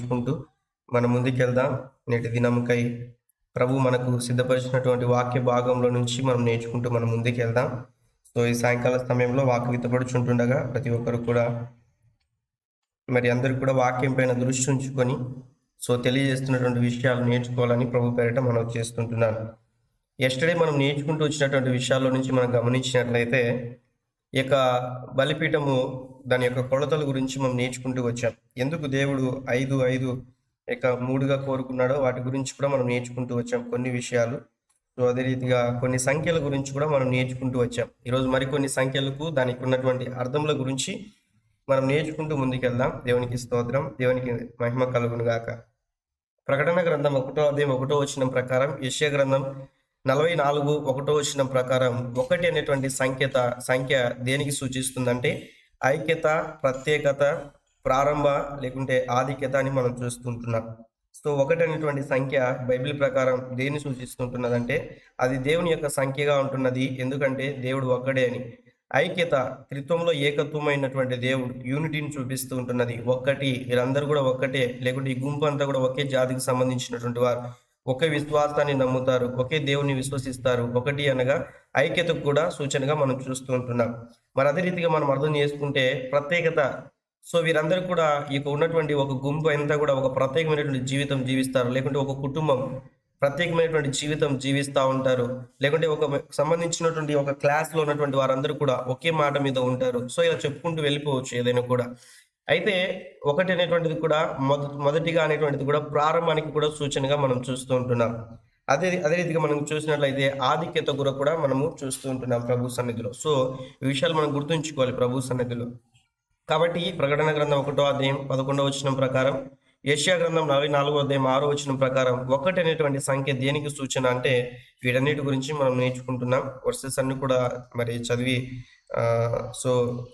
నేర్చుకుంటూ మనం ముందుకెళ్దాం. నేటి దినంకై ప్రభు మనకు సిద్ధపరిచినటువంటి వాక్య భాగంలో నుంచి మనం నేర్చుకుంటూ మనం ముందుకెళ్దాం. సో ఈ సాయంకాల సమయంలో వాక్కు విత్తబడుచుంటుండగా ప్రతి ఒక్కరు కూడా మరి అందరూ కూడా వాక్యం పైన దృష్టి ఉంచుకొని తెలియజేస్తున్నటువంటి విషయాలు నేర్చుకోవాలని ప్రభు పేరిట మనం చేస్తుంటున్నాను. ఎస్టర్డే మనం నేర్చుకుంటూ వచ్చినటువంటి విషయాల్లో నుంచి మనం గమనించినట్లయితే ఈ యొక్క బలిపీఠము దాని యొక్క కొలతల గురించి మనం నేర్చుకుంటూ వచ్చాం. ఎందుకు దేవుడు 5 3గా కోరుకున్నాడో వాటి గురించి కూడా మనం నేర్చుకుంటూ వచ్చాం కొన్ని విషయాలు. సో అదే రీతిగా కొన్ని సంఖ్యల గురించి కూడా మనం నేర్చుకుంటూ వచ్చాం. ఈరోజు మరికొన్ని సంఖ్యలకు దానికి ఉన్నటువంటి అర్థముల గురించి మనం నేర్చుకుంటూ ముందుకెళ్దాం. దేవునికి స్తోత్రం, దేవునికి మహిమ కలుగును గాక. ప్రకటన గ్రంథం 1వ అధ్యాయం 1వ వచనం ప్రకారం, యెషయా గ్రంథం 44 1వ వచనం ప్రకారం 1 అనేటువంటి సంఖ్య దేనికి సూచిస్తుందంటే ఐక్యత, ప్రత్యేకత, ప్రారంభ లేకుంటే ఆధిక్యత అని మనం చూస్తుంటున్నాం. సో 1 అనేటువంటి సంఖ్య బైబిల్ ప్రకారం దేన్ని సూచిస్తుంటున్నదంటే అది దేవుని యొక్క సంఖ్యగా ఉంటున్నది. ఎందుకంటే దేవుడు ఒక్కడే అని. ఐక్యత, త్రిత్వంలో ఏకత్వమైనటువంటి దేవుడు యూనిటీని చూపిస్తూ ఉంటున్నది. ఒక్కటి, వీళ్ళందరూ కూడా ఒక్కటే, లేకుంటే ఈ గుంపు అంతా కూడా ఒకే జాతికి సంబంధించినటువంటి వారు, ఒకే విశ్వాసాన్ని నమ్ముతారు, ఒకే దేవుని విశ్వసిస్తారు. ఒకటి అనగా ఐక్యతకు కూడా సూచనగా మనం చూస్తూ ఉంటున్నాం. మరి అదే రీతిగా మనం అర్థం చేసుకుంటే ప్రత్యేకత, సో వీరందరూ కూడా ఇక ఉన్నటువంటి ఒక గుంపు అంతా కూడా ఒక ప్రత్యేకమైనటువంటి జీవితం జీవిస్తారు, లేకుంటే ఒక కుటుంబం ప్రత్యేకమైనటువంటి జీవితం జీవిస్తూ ఉంటారు, లేకుంటే ఒక సంబంధించినటువంటి ఒక క్లాస్లో ఉన్నటువంటి వారందరూ కూడా ఒకే మాట మీద ఉంటారు. సో ఇలా చెప్పుకుంటూ వెళ్ళిపోవచ్చు ఏదైనా కూడా. అయితే 1 అనేటువంటిది కూడా మొదటిగా అనేటువంటిది కూడా ప్రారంభానికి కూడా సూచనగా మనం చూస్తూ ఉంటున్నాం. అదే రీతిగా మనం చూసినట్లయితే ఆధిక్యత కూడా మనము చూస్తూ ఉంటున్నాం ప్రభు సన్నిధిలో. సో ఈ విషయాలు మనం గుర్తుంచుకోవాలి ప్రభు సన్నిధిలో. కాబట్టి ప్రకటన గ్రంథం 1వ అధ్యాయం 11వ వచనం ప్రకారం, యెషయా గ్రంథం 44వ అధ్యాయం 6వ వచనం ప్రకారం 1 అనేటువంటి సంఖ్య దేనికి సూచన అంటే వీటన్నిటి గురించి మనం నేర్చుకుంటున్నాం. వర్సెస్ అన్ని కూడా మరి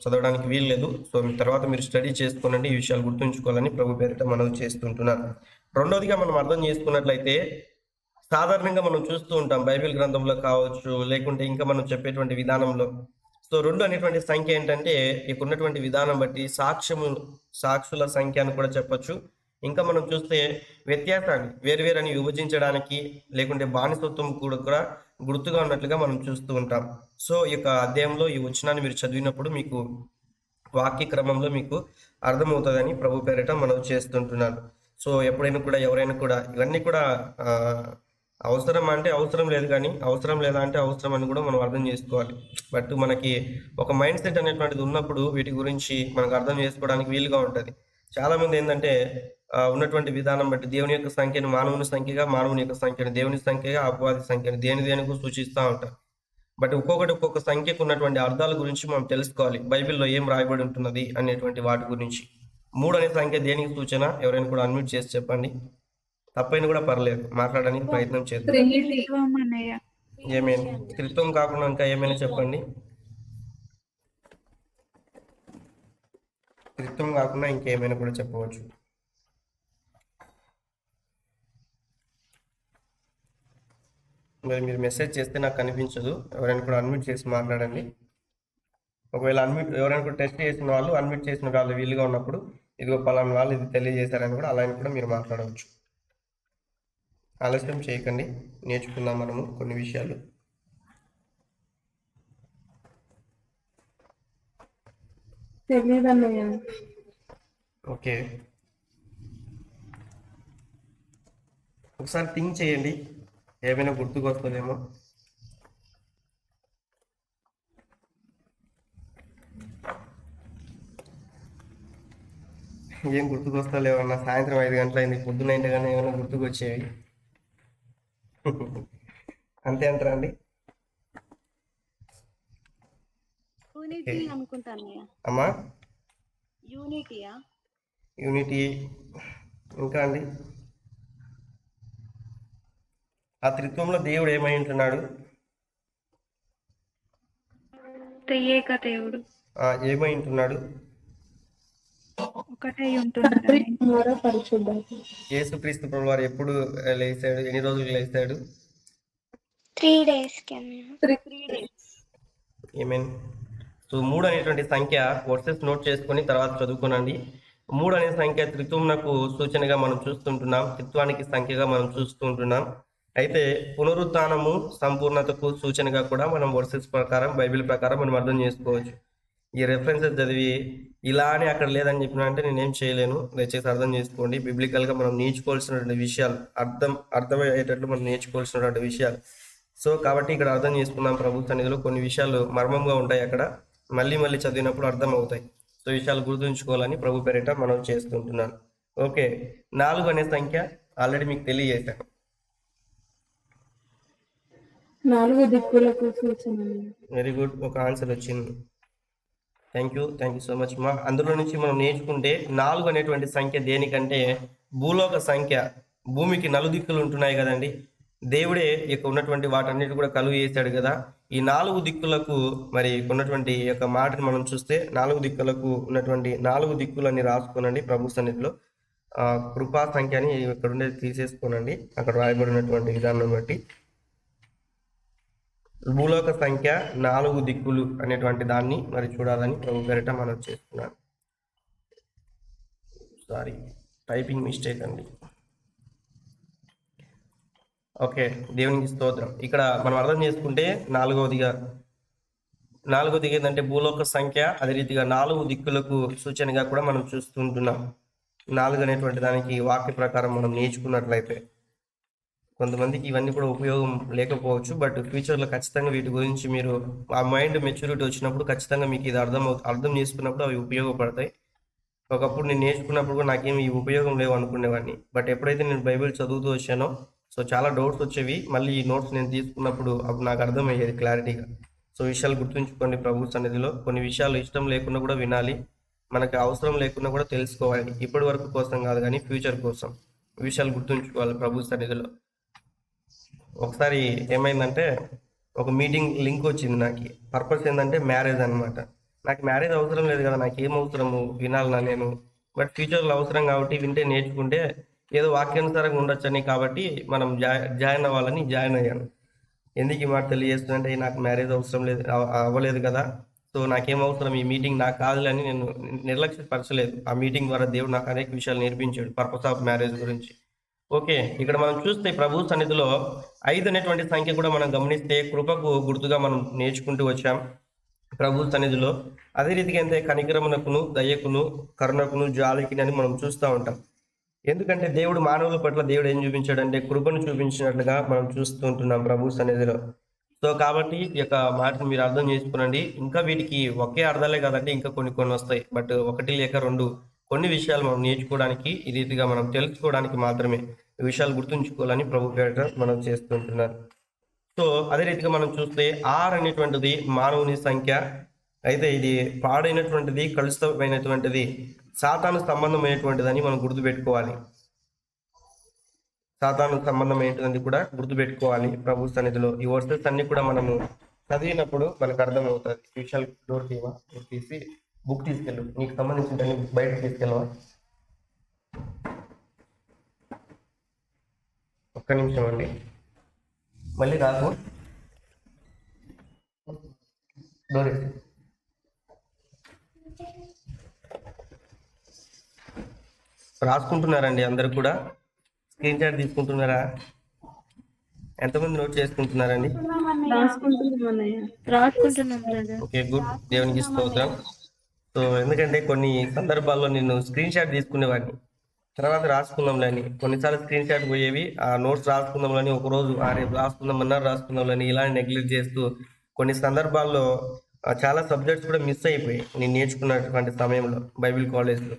చదవడానికి వీలు లేదు. సో తర్వాత మీరు స్టడీ చేసుకోనండి, ఈ విషయాలు గుర్తుంచుకోవాలని ప్రభు పేరిట మనం చేస్తుంటున్నాను. రెండవదిగా మనం అర్థం చేసుకున్నట్లయితే సాధారణంగా మనం చూస్తూ ఉంటాం బైబిల్ గ్రంథంలో కావచ్చు, లేకుంటే ఇంకా మనం చెప్పేటువంటి విధానంలో. సో 2 అనేటువంటి సంఖ్య ఏంటంటే ఇక ఉన్నటువంటి విధానం బట్టి సాక్షుల సంఖ్య అని కూడా చెప్పొచ్చు. ఇంకా మనం చూస్తే వ్యత్యాసాన్ని వేరువేరని విభజించడానికి, లేకుంటే బానిసత్వం కూడా గుర్తుగా ఉన్నట్లుగా మనం చూస్తూ ఉంటాం. సో ఈ యొక్క అధ్యాయంలో ఈ వచనాన్ని మీరు చదివినప్పుడు మీకు వాక్య క్రమంలో మీకు అర్థమవుతుందని ప్రభు పేరిట మనం చేస్తుంటున్నాను. సో ఎప్పుడైనా కూడా ఎవరైనా కూడా ఇవన్నీ కూడా అవసరం అంటే అవసరం లేదు, కానీ అవసరం లేదా అంటే అవసరం అని కూడా మనం అర్థం చేసుకోవాలి. బట్ మనకి ఒక మైండ్ సెట్ అనేటువంటిది ఉన్నప్పుడు వీటి గురించి మనకు అర్థం చేసుకోవడానికి వీలుగా ఉంటుంది. చాలామంది ఏంటంటే ఉన్నటువంటి విధానం బట్టి దేవుని యొక్క సంఖ్యను మానవుని సంఖ్యగా, మానవుని యొక్క సంఖ్యను దేవుని సంఖ్యగా, అపవాది సంఖ్యను దేనికి సూచిస్తూ ఉంటారు. బట్ ఒక్కొక్క సంఖ్యకు ఉన్నటువంటి అర్థాల గురించి మనం తెలుసుకోవాలి. బైబిల్లో ఏం రాయబడి ఉంటున్నది అనేటువంటి వాటి గురించి. 3 అనే సంఖ్య దేనికి సూచన? ఎవరైనా కూడా అన్మ్యూట్ చేసి చెప్పండి. తప్పైనా కూడా పర్లేదు, మాట్లాడడానికి ప్రయత్నం చేద్దాం. ఏమైనా త్రిత్వం కాకుండా ఇంకా ఏమైనా చెప్పండి. త్రిత్వం కాకుండా ఇంకేమైనా కూడా చెప్పవచ్చు. మరి మీరు మెసేజ్ చేస్తే నాకు కనిపించదు. ఎవరైనా కూడా అన్మ్యూట్ చేసి మాట్లాడండి. ఒకవేళ ఎవరైనా కూడా టెస్ట్ చేసిన వాళ్ళు అన్మ్యూట్ చేసిన వాళ్ళు వీలుగా ఉన్నప్పుడు ఇదిగో పలానా వాళ్ళు ఇది తెలియజేశారని కూడా అలా కూడా మీరు మాట్లాడవచ్చు. ఆలస్యం చేయకండి, నేర్చుకుందాం మనము కొన్ని విషయాలు. ఓకే, ఒకసారి థింక్ చేయండి, ఏమైనా గుర్తుకొస్తుందేమో. ఏం గుర్తుకొస్తలేవన్నా? సాయంత్రం 5 గంటలైంది, పొద్దున కానీ ఏమైనా గుర్తుకొచ్చేవి? అంతే అంటారా అండి? అమ్మా యూనిటీ. ఇంకా అండి ఆ త్రిత్వంలో దేవుడు ఏమై ఉంటున్నాడు? దేవుడు ఏమై ఉంటున్నాడు? యేసుక్రీస్తు ప్రభువు వారు ఎప్పుడు లేచాడు? ఎన్ని రోజులు లేచాడు? 3 days. ఏమేన్? సో 3 అనేటువంటి సంఖ్య వర్సెస్ నోట్ చేసుకొని తర్వాత చదువుకోనండి. 3 అనే సంఖ్య త్రిత్వమునకు సూచనగా మనం చూస్తుంటున్నాం. త్రిత్వానికి సంఖ్యగా మనం చూస్తుంటున్నాం. అయితే పునరుత్థానము సంపూర్ణతకు సూచనగా కూడా మనం వర్సెస్ ప్రకారం బైబిల్ ప్రకారం మనం అర్థం చేసుకోవచ్చు. ఈ రెఫరెన్సెస్ చదివి ఇలా అని అక్కడ లేదని చెప్పినా అంటే నేనేం చేయలేను. దయచేసి అర్థం చేసుకోండి. బిబ్లికల్గా మనం నేర్చుకోవాల్సినటువంటి విషయాలు అర్థమయ్యేటట్లు మనం నేర్చుకోవాల్సినటువంటి విషయాలు. సో కాబట్టి ఇక్కడ అర్థం చేసుకుందాం. ప్రభు సన్నిధిలో కొన్ని విషయాలు మర్మంగా ఉంటాయి. అక్కడ మళ్ళీ మళ్ళీ చదివినప్పుడు అర్థం అవుతాయి. సో విషయాలు గుర్తుంచుకోవాలని ప్రభు పేరిట మనం చేస్తుంటున్నాను. ఓకే, 4 అనే సంఖ్య ఆల్రెడీ మీకు తెలియజేశాను. 4 దిక్కులకు సూచన. వెరీ గుడ్, ఒక ఆన్సర్ వచ్చింది. థ్యాంక్ యూ సో మచ్ మా. అందులో నుంచి మనం నేర్చుకుంటే 4 అనేటువంటి సంఖ్య దేనికంటే భూలోక సంఖ్య. భూమికి నలుదిక్కులు ఉంటున్నాయి కదండి. దేవుడే ఇక ఉన్నటువంటి వాటన్నిటి కూడా కలుగు చేశాడు కదా. ఈ 4 దిక్కులకు మరి ఉన్నటువంటి యొక్క మాటని మనం చూస్తే 4 దిక్కులకు ఉన్నటువంటి 4 దిక్కులని రాసుకోనండి ప్రభు సన్నిధిలో. కృపా సంఖ్య అని ఇక్కడ ఉండేది తీసేసుకోనండి, అక్కడ రాయబడినటువంటి విధానం బట్టి. భూలోక సంఖ్య 4 దిక్కులు అనేటువంటి దాన్ని మరి చూడాలని ప్రభు పేరిట మనం చేస్తున్నాను. సారీ, టైపింగ్ మిస్టేక్ అండి. ఓకే, దేవునికి స్తోత్రం. ఇక్కడ మనం అర్థం చేసుకుంటే నాలుగవదిగా ఏంటంటే భూలోక సంఖ్య, అదే రీతిగా 4 దిక్కులకు సూచనగా కూడా మనం చూస్తుంటున్నాం. 4 అనేటువంటి దానికి వాక్య ప్రకారం మనం నేర్చుకున్నట్లయితే కొంతమందికి ఇవన్నీ కూడా ఉపయోగం లేకపోవచ్చు, బట్ ఫ్యూచర్లో ఖచ్చితంగా వీటి గురించి మీరు ఆ మైండ్ మెచ్యూరిటీ వచ్చినప్పుడు ఖచ్చితంగా మీకు ఇది అర్థం చేసుకున్నప్పుడు అవి ఉపయోగపడతాయి. ఒకప్పుడు నేను నేర్చుకున్నప్పుడు కూడా నాకేమి ఈ ఉపయోగం లేవు అనుకునేవాడిని, బట్ ఎప్పుడైతే నేను బైబిల్ చదువుతూ వచ్చానో సో చాలా డౌట్స్ వచ్చేవి. మళ్ళీ ఈ నోట్స్ నేను తీసుకున్నప్పుడు అప్పుడు నాకు అర్థమయ్యేది క్లారిటీగా. సో విషయాలు గుర్తుంచుకోండి ప్రభు సన్నిధిలో. కొన్ని విషయాలు ఇష్టం లేకుండా కూడా వినాలి, మనకు అవసరం లేకుండా కూడా తెలుసుకోవాలి. ఇప్పటి వరకు కోసం కాదు కానీ ఫ్యూచర్ కోసం విషయాలు గుర్తుంచుకోవాలి ప్రభు సన్నిధిలో. ఒకసారి ఏమైందంటే ఒక మీటింగ్ లింక్ వచ్చింది నాకు. పర్పస్ ఏంటంటే మ్యారేజ్ అనమాట. నాకు మ్యారేజ్ అవసరం లేదు కదా, నాకు ఏం అవసరము వినాలన్నా నేను, బట్ ఫ్యూచర్లో అవసరం కాబట్టి వింటే నేర్చుకుంటే ఏదో వాక్యానుసారంగా ఉండొచ్చని కాబట్టి మనం జాయిన్ అవ్వాలని జాయిన్ అయ్యాను. ఎందుకు ఈ మాట తెలియజేస్తుందంటే నాకు మ్యారేజ్ అవసరం లేదు, అవ్వలేదు కదా, సో నాకేం అవసరం, ఈ మీటింగ్ నాకు కాదులని నేను నిర్లక్ష్యపరచలేదు. ఆ మీటింగ్ ద్వారా దేవుడు నాకు అనేక విషయాలు నేర్పించాడు పర్పస్ ఆఫ్ మ్యారేజ్ గురించి. ఓకే, ఇక్కడ మనం చూస్తే ప్రభు సన్నిధిలో 5 అనేటువంటి సంఖ్య కూడా మనం గమనిస్తే కృపకు గుర్తుగా మనం నేర్చుకుంటూ వచ్చాం ప్రభు సన్నిధిలో. అదే రీతిగా అయితే కనికరమునకును, దయకును, కరుణకును, జాలికి అని మనం చూస్తూ ఉంటాం. ఎందుకంటే దేవుడు మానవుల పట్ల దేవుడు ఏం చూపించాడంటే కృపను చూపించినట్లుగా మనం చూస్తూ ఉంటున్నాం ప్రభు సన్నిధిలో. సో కాబట్టి ఈ యొక్క మాటను మీరు అర్థం చేసుకునండి. ఇంకా వీటికి ఒకే అర్థాలే కాదంటే ఇంకా కొన్ని వస్తాయి, బట్ 1 లేక 2 కొన్ని విషయాలు మనం నేర్చుకోవడానికి, ఈ రీతిగా మనం తెలుసుకోవడానికి మాత్రమే ఈ విషయాలు గుర్తుంచుకోవాలని ప్రభు పేరిట మనం చేస్తుంటున్నారు. సో అదే రీతిగా మనం చూస్తే 6 అనేటువంటిది మానవుని సంఖ్య. అయితే ఇది పాడైనటువంటిది, కలుషితమైనటువంటిది, సాతాను సంబంధమైనటువంటిదని మనం గుర్తుపెట్టుకోవాలి. సాతాను సంబంధమైనటువంటి కూడా గుర్తుపెట్టుకోవాలి ప్రభు సన్నిధిలో. ఈ వర్సెస్ అన్ని కూడా మనము చదివినప్పుడు మనకు అర్థమవుతుంది. విషయాలు డోర్ తీసి బుక్ తీసుకెళ్ళు, నీకు సంబంధించిన బయటకు తీసుకెళ్ళవా? ఒక్క నిమిషం అండి, మళ్ళీ రాకు. డోర్ రాసుకుంటున్నారండి అందరు కూడా? స్క్రీన్ షాట్ తీసుకుంటున్నారా? ఎంతమంది నోట్ చేసుకుంటున్నారండి? ఓకే, గుడ్, దేవునికి స్తోత్రం. సో ఎందుకంటే కొన్ని సందర్భాల్లో నేను స్క్రీన్ షాట్ తీసుకునేవాడిని, తర్వాత రాసుకుందాంలే అని. కొన్నిసార్లు స్క్రీన్ షాట్ పోయేవి, ఆ నోట్స్ రాసుకుందాంలని ఒకరోజు రేపు రాసుకుందామని ఇలా నెగ్లెక్ట్ చేస్తూ కొన్ని సందర్భాల్లో చాలా సబ్జెక్ట్స్ కూడా మిస్ అయిపోయాయి నేను నేర్చుకున్నటువంటి సమయంలో బైబిల్ కాలేజ్లో.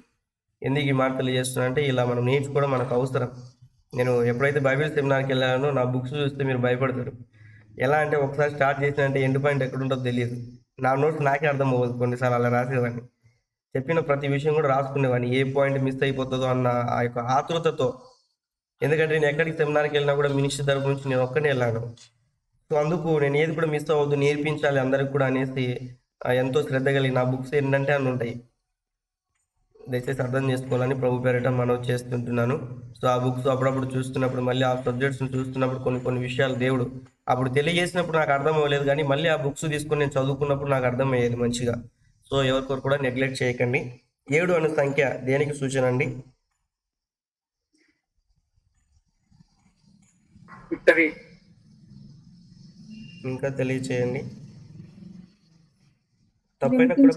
ఎందుకు ఈ మాట తెలియజేస్తున్నా అంటే ఇలా మనం నేర్చుకోవడం మనకు అవసరం. నేను ఎప్పుడైతే బైబిల్ సెమినార్కి వెళ్ళానో నా బుక్స్ చూస్తే మీరు భయపడతారు. ఎలా అంటే ఒకసారి స్టార్ట్ చేసినంటే ఎండ్ పాయింట్ ఎక్కడ ఉంటుందో తెలియదు. నా నోట్స్ నాకే అర్థం అవ్వదు, కొన్నిసార్లు అలా రాసేవాడిని. చెప్పిన ప్రతి విషయం కూడా రాసుకునేవాడిని, ఏ పాయింట్ మిస్ అయిపోతుందో అన్న ఆ యొక్క ఆతృతతో. ఎందుకంటే నేను ఎక్కడికి సెమినార్కి వెళ్ళినా కూడా మినిస్టర్ తరపు నుంచి నేను ఒక్కనే వెళ్ళాను. సో అందుకు నేను ఏది కూడా మిస్ అవ్వద్దు, నేర్పించాలి అందరికి కూడా అనేసి ఎంతో శ్రద్ధ కలిగి నా బుక్స్ ఏంటంటే అన్ని ఉంటాయి. దయచేసి అర్థం చేసుకోవాలని ప్రభు పేరిట మనం చేస్తుంటున్నాను. సో ఆ బుక్స్ అప్పుడప్పుడు చూస్తున్నప్పుడు, మళ్ళీ ఆ సబ్జెక్ట్స్ని చూస్తున్నప్పుడు కొన్ని విషయాలు దేవుడు అప్పుడు తెలియజేసినప్పుడు నాకు అర్థం అవ్వలేదు, కానీ మళ్ళీ ఆ బుక్స్ తీసుకొని నేను చదువుకున్నప్పుడు నాకు అర్థమయ్యేది మంచిగా. సో ఎవరికొరు కూడా నెగ్లెక్ట్ చేయకండి. 7 అనే సంఖ్య దేనికి సూచన అండి? విక్టరీ. ఇంకా తెలియచేయండి. తప్పైన కూడా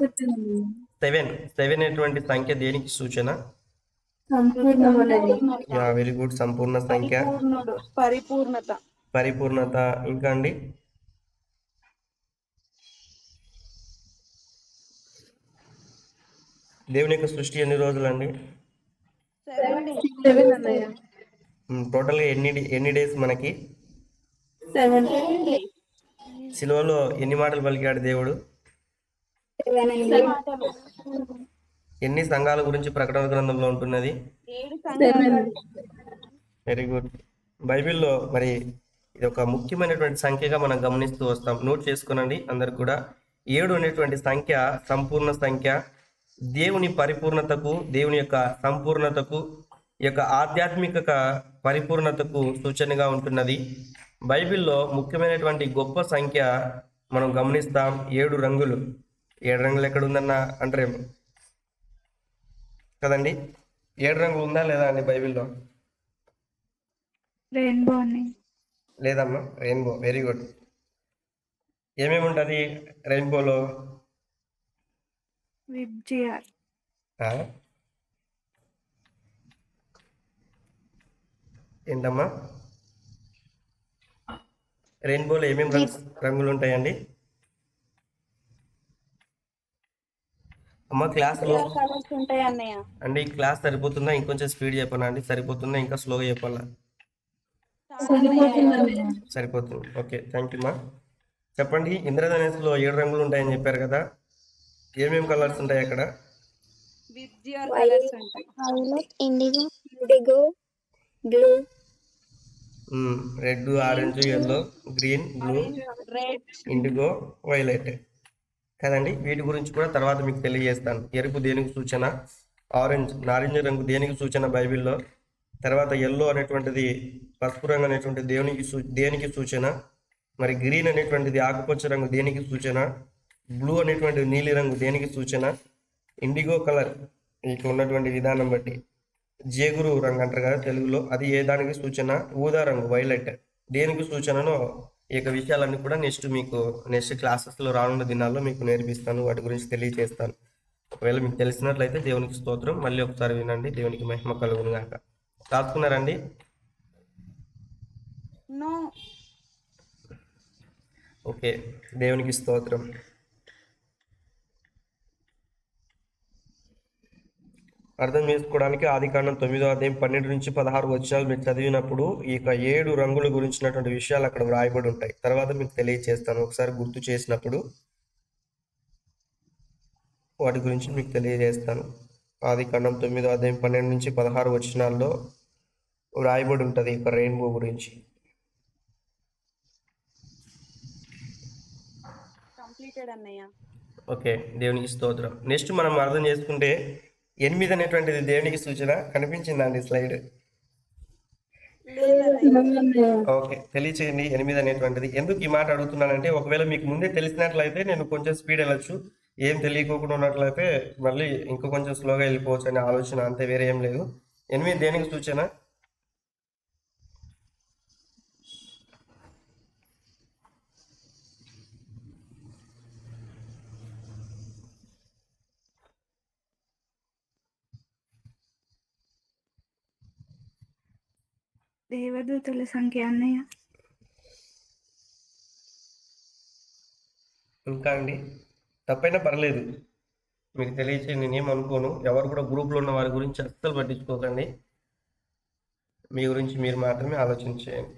7 అనేటువంటి సంఖ్య దేనికి సూచన? సంపూర్ణమైనది. Yeah, very good. సంపూర్ణ సంఖ్య, పరిపూర్ణత. పరిపూర్ణత. ఇంకా అండి? దేవుని యొక్క సృష్టి ఎన్ని రోజులండి? 7 అన్నయ్య. టోటల్గా ఎన్ని డేస్ మనకి? 7. సిలువలో ఎన్ని మాటలు పలికాడు దేవుడు? ఎన్ని సంఘాల గురించి ప్రకటన గ్రంథంలో ఉంటున్నది? 7. Very good. బైబిల్లో మరి ఇది ఒక ముఖ్యమైనటువంటి సంఖ్యగా మనం గమనిస్తూ వస్తాం. నోట్ చేసుకోనండి అందరు కూడా. 7 అనేటువంటి సంఖ్య సంపూర్ణ సంఖ్య. దేవుని పరిపూర్ణతకు, దేవుని యొక్క సంపూర్ణతకు, ఈ యొక్క ఆధ్యాత్మిక పరిపూర్ణతకు సూచనగా ఉంటున్నది. బైబిల్లో ముఖ్యమైనటువంటి గొప్ప సంఖ్య మనం గమనిస్తాం. 7 రంగులు. 7 రంగులు ఎక్కడ ఉందన్న అంటారేమో కదండి. 7 రంగులు ఉందా లేదా అండి బైబిల్లో? రెయిన్బో అని. లేదమ్మా, రెయిన్బో. Very good. ఏమేమి ఉంటుంది రెయిన్బోలో? విబ్జిఆర్. ఏంటమ్మా? రెయిన్బోలో ఏమేమి రంగులు ఉంటాయండి? అమ్మ క్లాస్లో కలర్స్ ఉంటాయి అన్నయ్య. అండి, క్లాస్ సరిపోతుందా? ఇంకొంచెం స్పీడ్ చెప్పనా అండి? సరిపోతుందా? ఇంకా స్లోగా చెప్పాలా? సరిపోతుంది. ఓకే, థ్యాంక్ యూ మా. చెప్పండి. ఇంద్రధనుస్సులో 7 రంగులు ఉంటాయని చెప్పారు కదా, ఏమేమి కలర్స్ ఉంటాయి అక్కడ? Violet, IndiGo, blue. Red, orange, yellow, green, blue, IndiGo, violet కదండి. వీటి గురించి కూడా తర్వాత మీకు తెలియజేస్తాను. ఎరుపు దేనికి సూచన? ఆరెంజ్, నారింజ రంగు దేనికి సూచన బైబిల్లో? తర్వాత ఎల్లో అనేటువంటిది, పసుపు రంగు అనేటువంటిది దేనికి సూచన? మరి గ్రీన్ అనేటువంటిది ఆకుపచ్చ రంగు దేనికి సూచన? బ్లూ అనేటువంటిది నీలి రంగు దేనికి సూచన? ఇండిగో కలర్ మీకు ఉన్నటువంటి విధానం బట్టి జేగురు రంగు అంటారు కదా తెలుగులో, అది ఏ దానికి సూచన? ఊదా రంగు వైలెట్ దేనికి సూచననో ఈ యొక్క విషయాలన్నీ కూడా నెక్స్ట్ క్లాసెస్లో రానున్న దినాల్లో మీకు నేర్పిస్తాను. వాటి గురించి తెలియజేస్తాను. ఒకవేళ మీకు తెలిసినట్లయితే దేవునికి స్తోత్రం. మళ్ళీ ఒకసారి వినండి. దేవునికి మహిమ కలుగును గాక. రాసుకున్నారండి? ఓకే, దేవునికి స్తోత్రం. అర్థం చేసుకోవడానికి ఆదికాండం 9వ అధ్యాయం 12 నుంచి 16 వచనాలు మీరు చదివినప్పుడు ఈ యొక్క 7 రంగుల గురించినటువంటి విషయాలు అక్కడ వ్రాయబడి ఉంటాయి. తర్వాత మీకు తెలియజేస్తాను. ఒకసారి గుర్తు చేసినప్పుడు వాటి గురించి మీకు తెలియజేస్తాను. ఆదికాండం 9వ అధ్యాయం 12 నుంచి 16 వచనాల్లో వ్రాయబడి ఉంటుంది ఈ యొక్క రెయిన్బో గురించి. ఓకే, దేవునికి స్తోత్రం. నెక్స్ట్ మనం అర్థం చేసుకుంటే 8 అనేటువంటిది దేవునికి సూచన. కనిపించిందండి స్లైడ్? ఓకే, తెలియచేయండి 8 అనేటువంటిది. ఎందుకు ఈ మాట అడుగుతున్నానంటే, ఒకవేళ మీకు ముందే తెలిసినట్లయితే నేను కొంచెం స్పీడ్ వెళ్ళొచ్చు, ఏం తెలియకోకుండా ఉన్నట్లయితే మళ్ళీ ఇంకో కొంచెం స్లోగా వెళ్ళిపోవచ్చు అనే ఆలోచన, అంతే, వేరే ఏం లేదు. 8 దేనికి సూచన? దేవదూతల సంఖ్య అన్నయ్య. ఇంకా అండి? తప్పైనా పర్లేదు, మీకు తెలియచేయండి, నేనేం అనుకోను. ఎవరు కూడా గ్రూప్లో ఉన్న వారి గురించి అస్సలు పట్టించుకోకండి. మీ గురించి మీరు మాత్రమే ఆలోచించేయండి.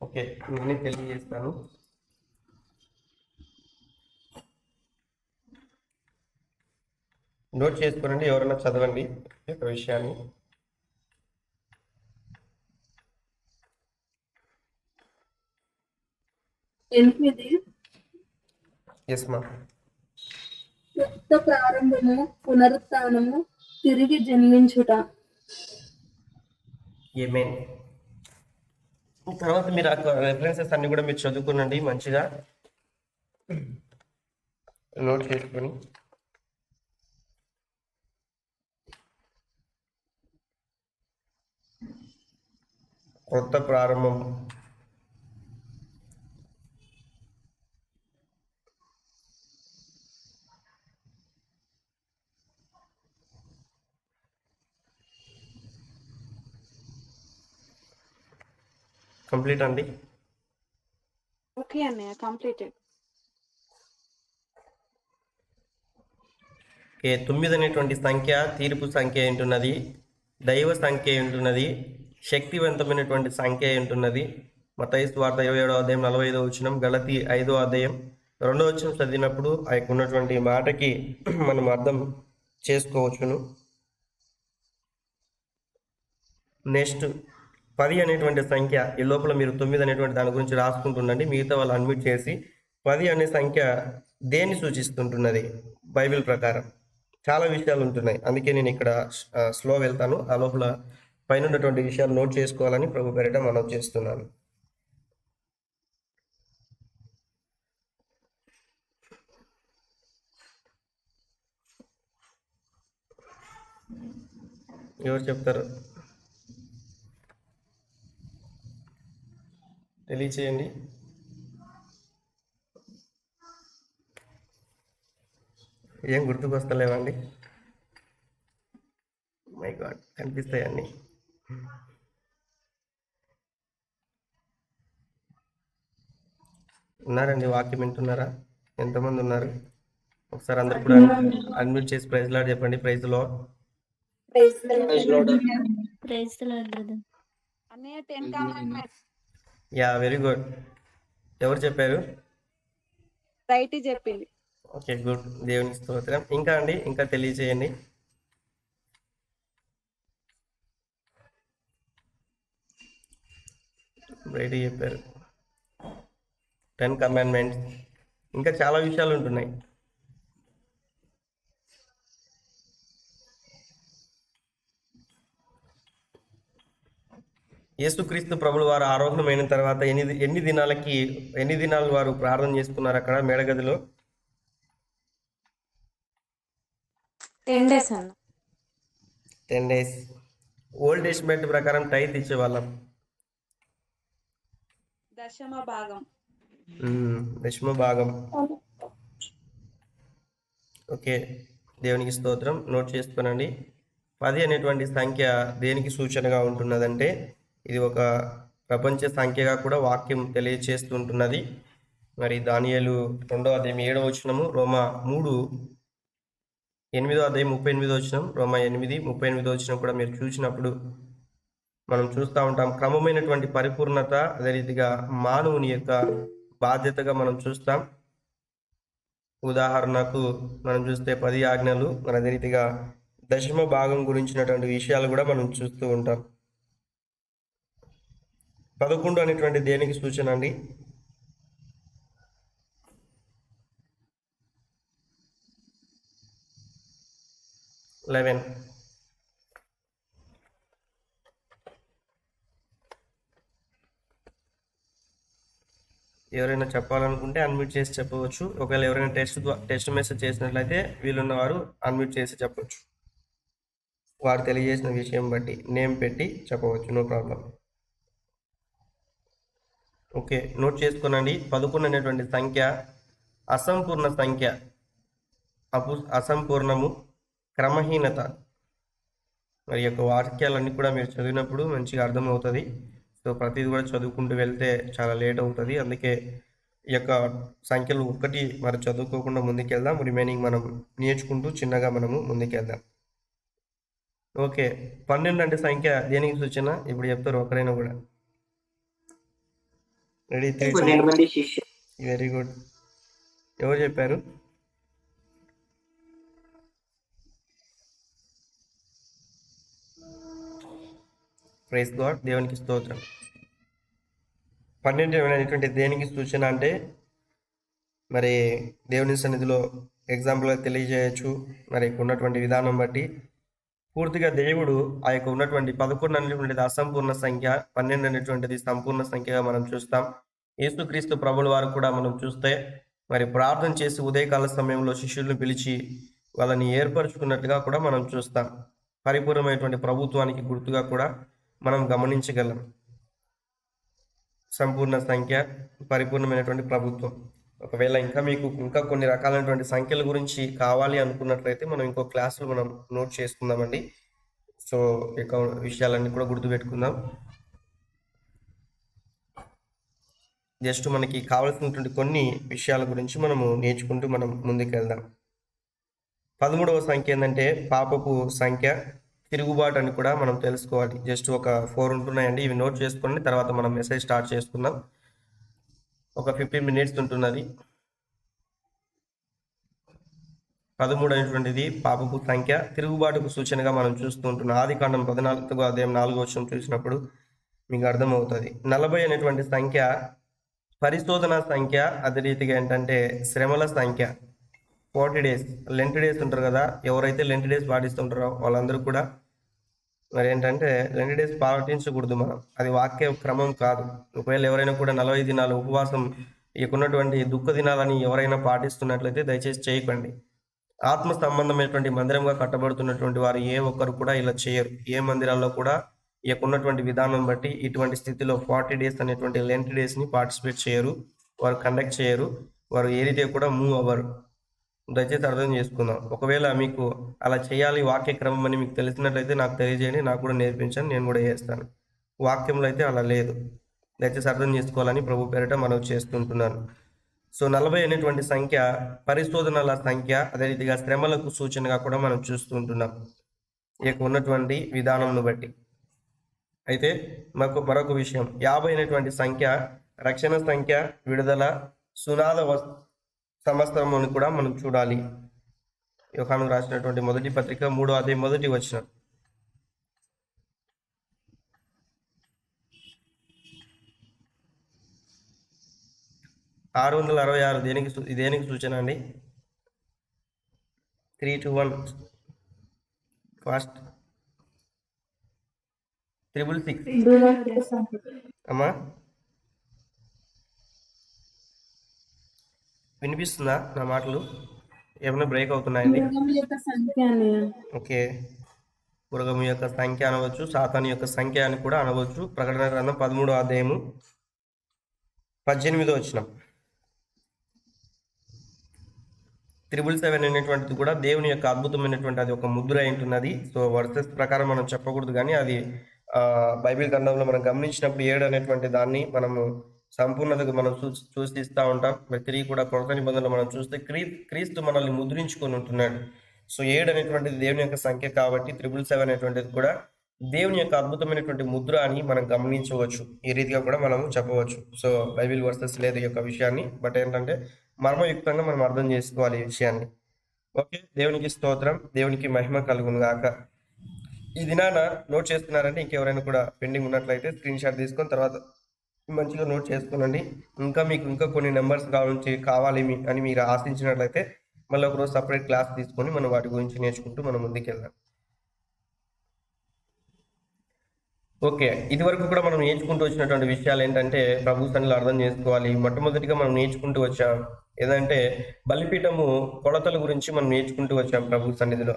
ఓకే, నేను తెలియజేస్తాను. నోట్ చేసుకోనండి, ఎవరైనా చదవండి ఈ యొక్క విషయాన్ని. ఎస్ మా. కొత్త ప్రారంభము, పునరుత్థానము, తిరిగి జన్మించుట. ఆమేన్. తర్వాత మీరు ఆ రెఫరెన్సెస్ అన్ని కూడా మీరు చదువుకునండి మంచిగా నోట్ చేసుకొని. కొత్త ప్రారంభం. కంప్లీట్ అండి. ఓకే అన్నయ్య, కంప్లీటెడ్. ఓకే, 9 అనేటువంటి సంఖ్య తీర్పు సంఖ్య ఏంటున్నది, దైవ సంఖ్య ఏంటున్నది, శక్తివంతమైనటువంటి సంఖ్య ఏంటున్నది. మత్తయి సువార్త 27వ అధ్యాయం 45వ వచనం, గలతీ 5వ అధ్యాయం 2వ వచనం చదివినప్పుడు ఆ యొక్క ఉన్నటువంటి మాటకి మనం అర్థం చేసుకోవచ్చును. నెక్స్ట్ 10 అనేటువంటి సంఖ్య, ఈ లోపల మీరు 9 అనేటువంటి దాని గురించి రాసుకుంటుండండి. మిగతా వాళ్ళు అడ్మిట్ చేసి 10 అనే సంఖ్య దేన్ని సూచిస్తుంటున్నది బైబిల్ ప్రకారం చాలా విషయాలు ఉంటున్నాయి. అందుకే నేను ఇక్కడ స్లో వెళ్తాను. ఆ లోపల పైన ఉన్నటువంటి విషయాలు నోట్ చేసుకోవాలని ప్రభు పేరిట మనం చేస్తున్నాను. ఎవరు చెప్తారు తెలియచేయండి. ఏం గుర్తుకొస్తలేవండి? My God, కనిపిస్తాయండి. ఉన్నారండి? వాక్యం వింటున్నారా? ఎంతమంది ఉన్నారు? ఒకసారి అందరు కూడా అడ్మిట్ చేసి ప్రైజ్ లార్డ్ చెప్పండి. ప్రైజ్ లో అన్నయ్య 10 కమాండ్మెంట్స్ యా, వెరీ గుడ్. ఎవరు చెప్పారు? రైట్ చెప్పింది. Okay, good. దేవునికి స్తోత్రం. ఇంకా అండి, ఇంకా తెలియచేయండి. రైట్ చెప్పారు. 10 కమాండ్మెంట్స్, ఇంకా చాలా విషయాలు ఉంటున్నాయి. యేసుక్రీస్తు ప్రభుల వారు ఆరోహణమైన తర్వాత ఎన్ని దినాలు వారు ప్రార్థన చేసుకున్నారు అక్కడ మేడగదిలో? 10 days అన్న. 10 days. ఓల్డ్ టెస్టిమెంట్ ప్రకారం టైత్ ఇచ్చేవాళ్ళం. దశమ భాగం. దశమ భాగం. ఓకే, దేవునికి స్తోత్రం. నోట్ చేసుకోనండి. 10 అనేటువంటి సంఖ్య దేనికి సూచనగా ఉంటున్నదంటే, ఇది ఒక ప్రపంచ సంఖ్యగా కూడా వాక్యం తెలియచేస్తుంటున్నది. మరి దానియేలు 2వ అధ్యాయం 7వ వచనము, రోమా 3 8వ అధ్యాయం 38వ వచనం, రోమా 8 38వ వచనం కూడా మీరు చూసినప్పుడు మనం చూస్తూ ఉంటాం. క్రమమైనటువంటి పరిపూర్ణత, అదే రీతిగా మానవుని యొక్క బాధ్యతగా మనం చూస్తాం. ఉదాహరణకు మనం చూస్తే 10 ఆజ్ఞలు, మరి అదే రీతిగా దశమ భాగం గురించినటువంటి విషయాలు కూడా మనం చూస్తూ ఉంటాం. 11 అనేటువంటి దేనికి సూచన అండి? 11. ఎవరైనా చెప్పాలనుకుంటే అన్మ్యూట్ చేసి చెప్పవచ్చు. ఒకవేళ ఎవరైనా టెస్ట్ మెసేజ్ చేసినట్లయితే వీలున్నవారు అన్మ్యూట్ చేసి చెప్పవచ్చు. వారు తెలియజేసిన విషయం బట్టి నేమ్ పెట్టి చెప్పవచ్చు, నో ప్రాబ్లం. ఓకే, నోట్ చేసుకోనండి. 11 అనేటువంటి సంఖ్య అసంపూర్ణ సంఖ్య, అసంపూర్ణము, క్రమహీనత. మరి యొక్క వాక్యాలన్నీ కూడా మీరు చదివినప్పుడు మంచిగా అర్థమవుతుంది. సో ప్రతిదీ కూడా చదువుకుంటూ వెళ్తే చాలా లేట్ అవుతుంది. అందుకే ఈ యొక్క సంఖ్యలు ఒక్కటి మరి చదువుకోకుండా ముందుకెళ్దాం. రిమైనింగ్ మనం నేర్చుకుంటూ చిన్నగా మనము ముందుకెళ్దాం. ఓకే, 12 అంటే సంఖ్య దేనికి సూచన? ఇప్పుడు చెప్తారు ఒకరైనా కూడా. రెడీ? 3 very good. ఎవరు చెప్పారు? ప్రైజ్ గాడ్, దేవునికి స్తోత్రం. 12 అనేటువంటి దేనికి సూచన అంటే, మరి దేవుని సన్నిధిలో ఎగ్జాంపుల్గా తెలియజేయచ్చు. మరి ఉన్నటువంటి విధానం బట్టి పూర్తిగా దేవుడు ఆ యొక్క ఉన్నటువంటి 11 అనేటువంటిది అసంపూర్ణ సంఖ్య, 12 అనేటువంటిది సంపూర్ణ సంఖ్యగా మనం చూస్తాం. యేసుక్రీస్తు ప్రభుల వారు కూడా మనం చూస్తే మరి ప్రార్థన చేసి ఉదయకాల సమయంలో శిష్యులను పిలిచి వాళ్ళని ఏర్పరచుకున్నట్టుగా కూడా మనం చూస్తాం. పరిపూర్ణమైనటువంటి ప్రభుత్వానికి గుర్తుగా కూడా మనం గమనించగలం. సంపూర్ణ సంఖ్య, పరిపూర్ణమైనటువంటి ప్రభుత్వం. ఒకవేళ మీకు ఇంకా కొన్ని రకాలైనటువంటి సంఖ్యల గురించి కావాలి అనుకున్నట్లయితే మనం ఇంకో క్లాసులో మనం నోట్ చేసుకుందామండి. సో ఇక విషయాలన్నీ కూడా గుర్తుపెట్టుకుందాం. జస్ట్ మనకి కావాల్సినటువంటి కొన్ని విషయాల గురించి మనము నేర్చుకుంటూ మనం ముందుకెళ్దాం. 13వ సంఖ్య ఏంటంటే పాపపు సంఖ్య, తిరుగుబాటు అని కూడా మనం తెలుసుకోవాలి. జస్ట్ ఒక 4 ఉంటున్నాయండి, ఇవి నోట్ చేసుకోండి. తర్వాత మనం మెసేజ్ స్టార్ట్ చేసుకుందాం. ఒక 15 మినిట్స్ ఉంటున్నది. 13 అనేటువంటిది పాపపు సంఖ్య, తిరుగుబాటుకు సూచనగా మనం చూస్తూ ఉంటున్నాం. ఆదికాండం 14వ అధ్యాయం 4వ వచనం చూసినప్పుడు మీకు అర్థమవుతుంది. 40 అనేటువంటి సంఖ్య పరిశోధన సంఖ్య, అదే రీతిగా ఏంటంటే శ్రమల సంఖ్య. 40 డేస్, లెంట్ డేస్ ఉంటారు కదా, ఎవరైతే లెంట్ డేస్ పాటిస్తుంటారో వాళ్ళందరూ కూడా మరి ఏంటంటే లెంట్ డేస్ పాటించకూడదు మనం, అది వాక్య క్రమం కాదు. ఒకవేళ ఎవరైనా కూడా 40 దినాలు ఉపవాసం ఇకున్నటువంటి దుఃఖ దినాలని ఎవరైనా పాటిస్తున్నట్లయితే దయచేసి చేయకండి. ఆత్మ సంబంధమైనటువంటి మందిరంగా కట్టబడుతున్నటువంటి వారు ఏ ఒక్కరు కూడా ఇలా చేయరు. ఏ మందిరాల్లో కూడా ఉన్నటువంటి విధానం బట్టి ఇటువంటి స్థితిలో 40 డేస్ అనేటువంటి లెంట్ డేస్ని పార్టిసిపేట్ చేయరు, వారు కండక్ట్ చేయరు, వారు ఏ రీతిగా కూడా మూవ్ అవ్వరు. దయచేసి అర్థం చేసుకుందాం. ఒకవేళ మీకు అలా చేయాలి వాక్య క్రమం అని మీకు తెలిసినట్లయితే నాకు తెలియజేయండి, నాకు కూడా నేర్పించండి, నేను కూడా చేస్తాను. వాక్యంలో అయితే అలా లేదు. దయచేసి అర్థం చేసుకోవాలని ప్రభు పేరిట మనం చేస్తుంటున్నాను. సో 40 అనేటువంటి సంఖ్య పరిశోధనల సంఖ్య, అదే రీతిగా శ్రమలకు సూచనగా కూడా మనం చూస్తూ ఉంటున్నాం ఇక ఉన్నటువంటి విధానంను బట్టి. అయితే మరొక విషయం, 50 అనేటువంటి సంఖ్య రక్షణ సంఖ్య, విడుదల, సునాద సంవత్సరమును కూడా మనం చూడాలి. యోహాను రాసినటువంటి మొదటి పత్రిక 3వ అధ్యాయం 1వ వచనం. దేనికి సూచన అండి? 3, 2, 1 ఫాస్ట్. 666 అమ్మా, వినిపిస్తుందా నా మాటలు? ఏమైనా బ్రేక్ అవుతున్నాయండి? ఓకే, పురగము యొక్క సంఖ్య అనవచ్చు, సాతాను యొక్క సంఖ్య అని కూడా అనవచ్చు. ప్రకటన గ్రంథం 13వ అధ్యాయము 18వ వచనం. 777 అనేటువంటిది కూడా దేవుని యొక్క అద్భుతమైనటువంటి అది ఒక ముద్ర ఉంటున్నది. సో వర్సెస్ ప్రకారం మనం చెప్పకూడదు, కానీ అది బైబిల్ గ్రంథంలో మనం గమనించినప్పుడు 7 అనేటువంటి దాన్ని మనము సంపూర్ణతకు మనం సూచిస్తూ ఉంటాం. మరి తిరిగి కూడా కొత్త నిబంధనలు మనం చూస్తే క్రీస్తు మనల్ని ముద్రించుకొని ఉంటున్నాడు. సో 7 అనేటువంటిది దేవుని యొక్క సంఖ్య కాబట్టి 777 అనేటువంటిది కూడా దేవుని యొక్క అద్భుతమైనటువంటి ముద్ర అని మనం గమనించవచ్చు. ఈ రీతిగా కూడా మనం చెప్పవచ్చు. సో బైబిల్ వర్సెస్ లేదు ఈ యొక్క విషయాన్ని, బట్ ఏంటంటే మర్మయుక్తంగా మనం అర్థం చేసుకోవాలి ఈ విషయాన్ని. ఓకే, దేవునికి స్తోత్రం, దేవునికి మహిమ కలుగును గాక. ఈ దినాన నోట్ చేసుకున్నారంటే ఇంకెవరైనా కూడా పెండింగ్ ఉన్నట్లయితే స్క్రీన్ షాట్ తీసుకొని తర్వాత మంచిగా నోట్ చేసుకోనండి. మీకు కొన్ని నెంబర్స్ కావాలి అని మీరు ఆశించినట్లయితే మళ్ళీ ఒకరోజు సపరేట్ క్లాస్ తీసుకొని మనం వాటి గురించి నేర్చుకుంటూ మనం ముందుకెళ్దాం. ఓకే, ఇది వరకు కూడా మనం నేర్చుకుంటూ వచ్చినటువంటి విషయాలు ఏంటంటే ప్రభు సన్నిధిలో అర్థం చేసుకోవాలి. మొట్టమొదటిగా మనం నేర్చుకుంటూ వచ్చాం ఏదంటే బలిపీఠము కొలతల గురించి మనం నేర్చుకుంటూ వచ్చాం ప్రభు సన్నిధిలో.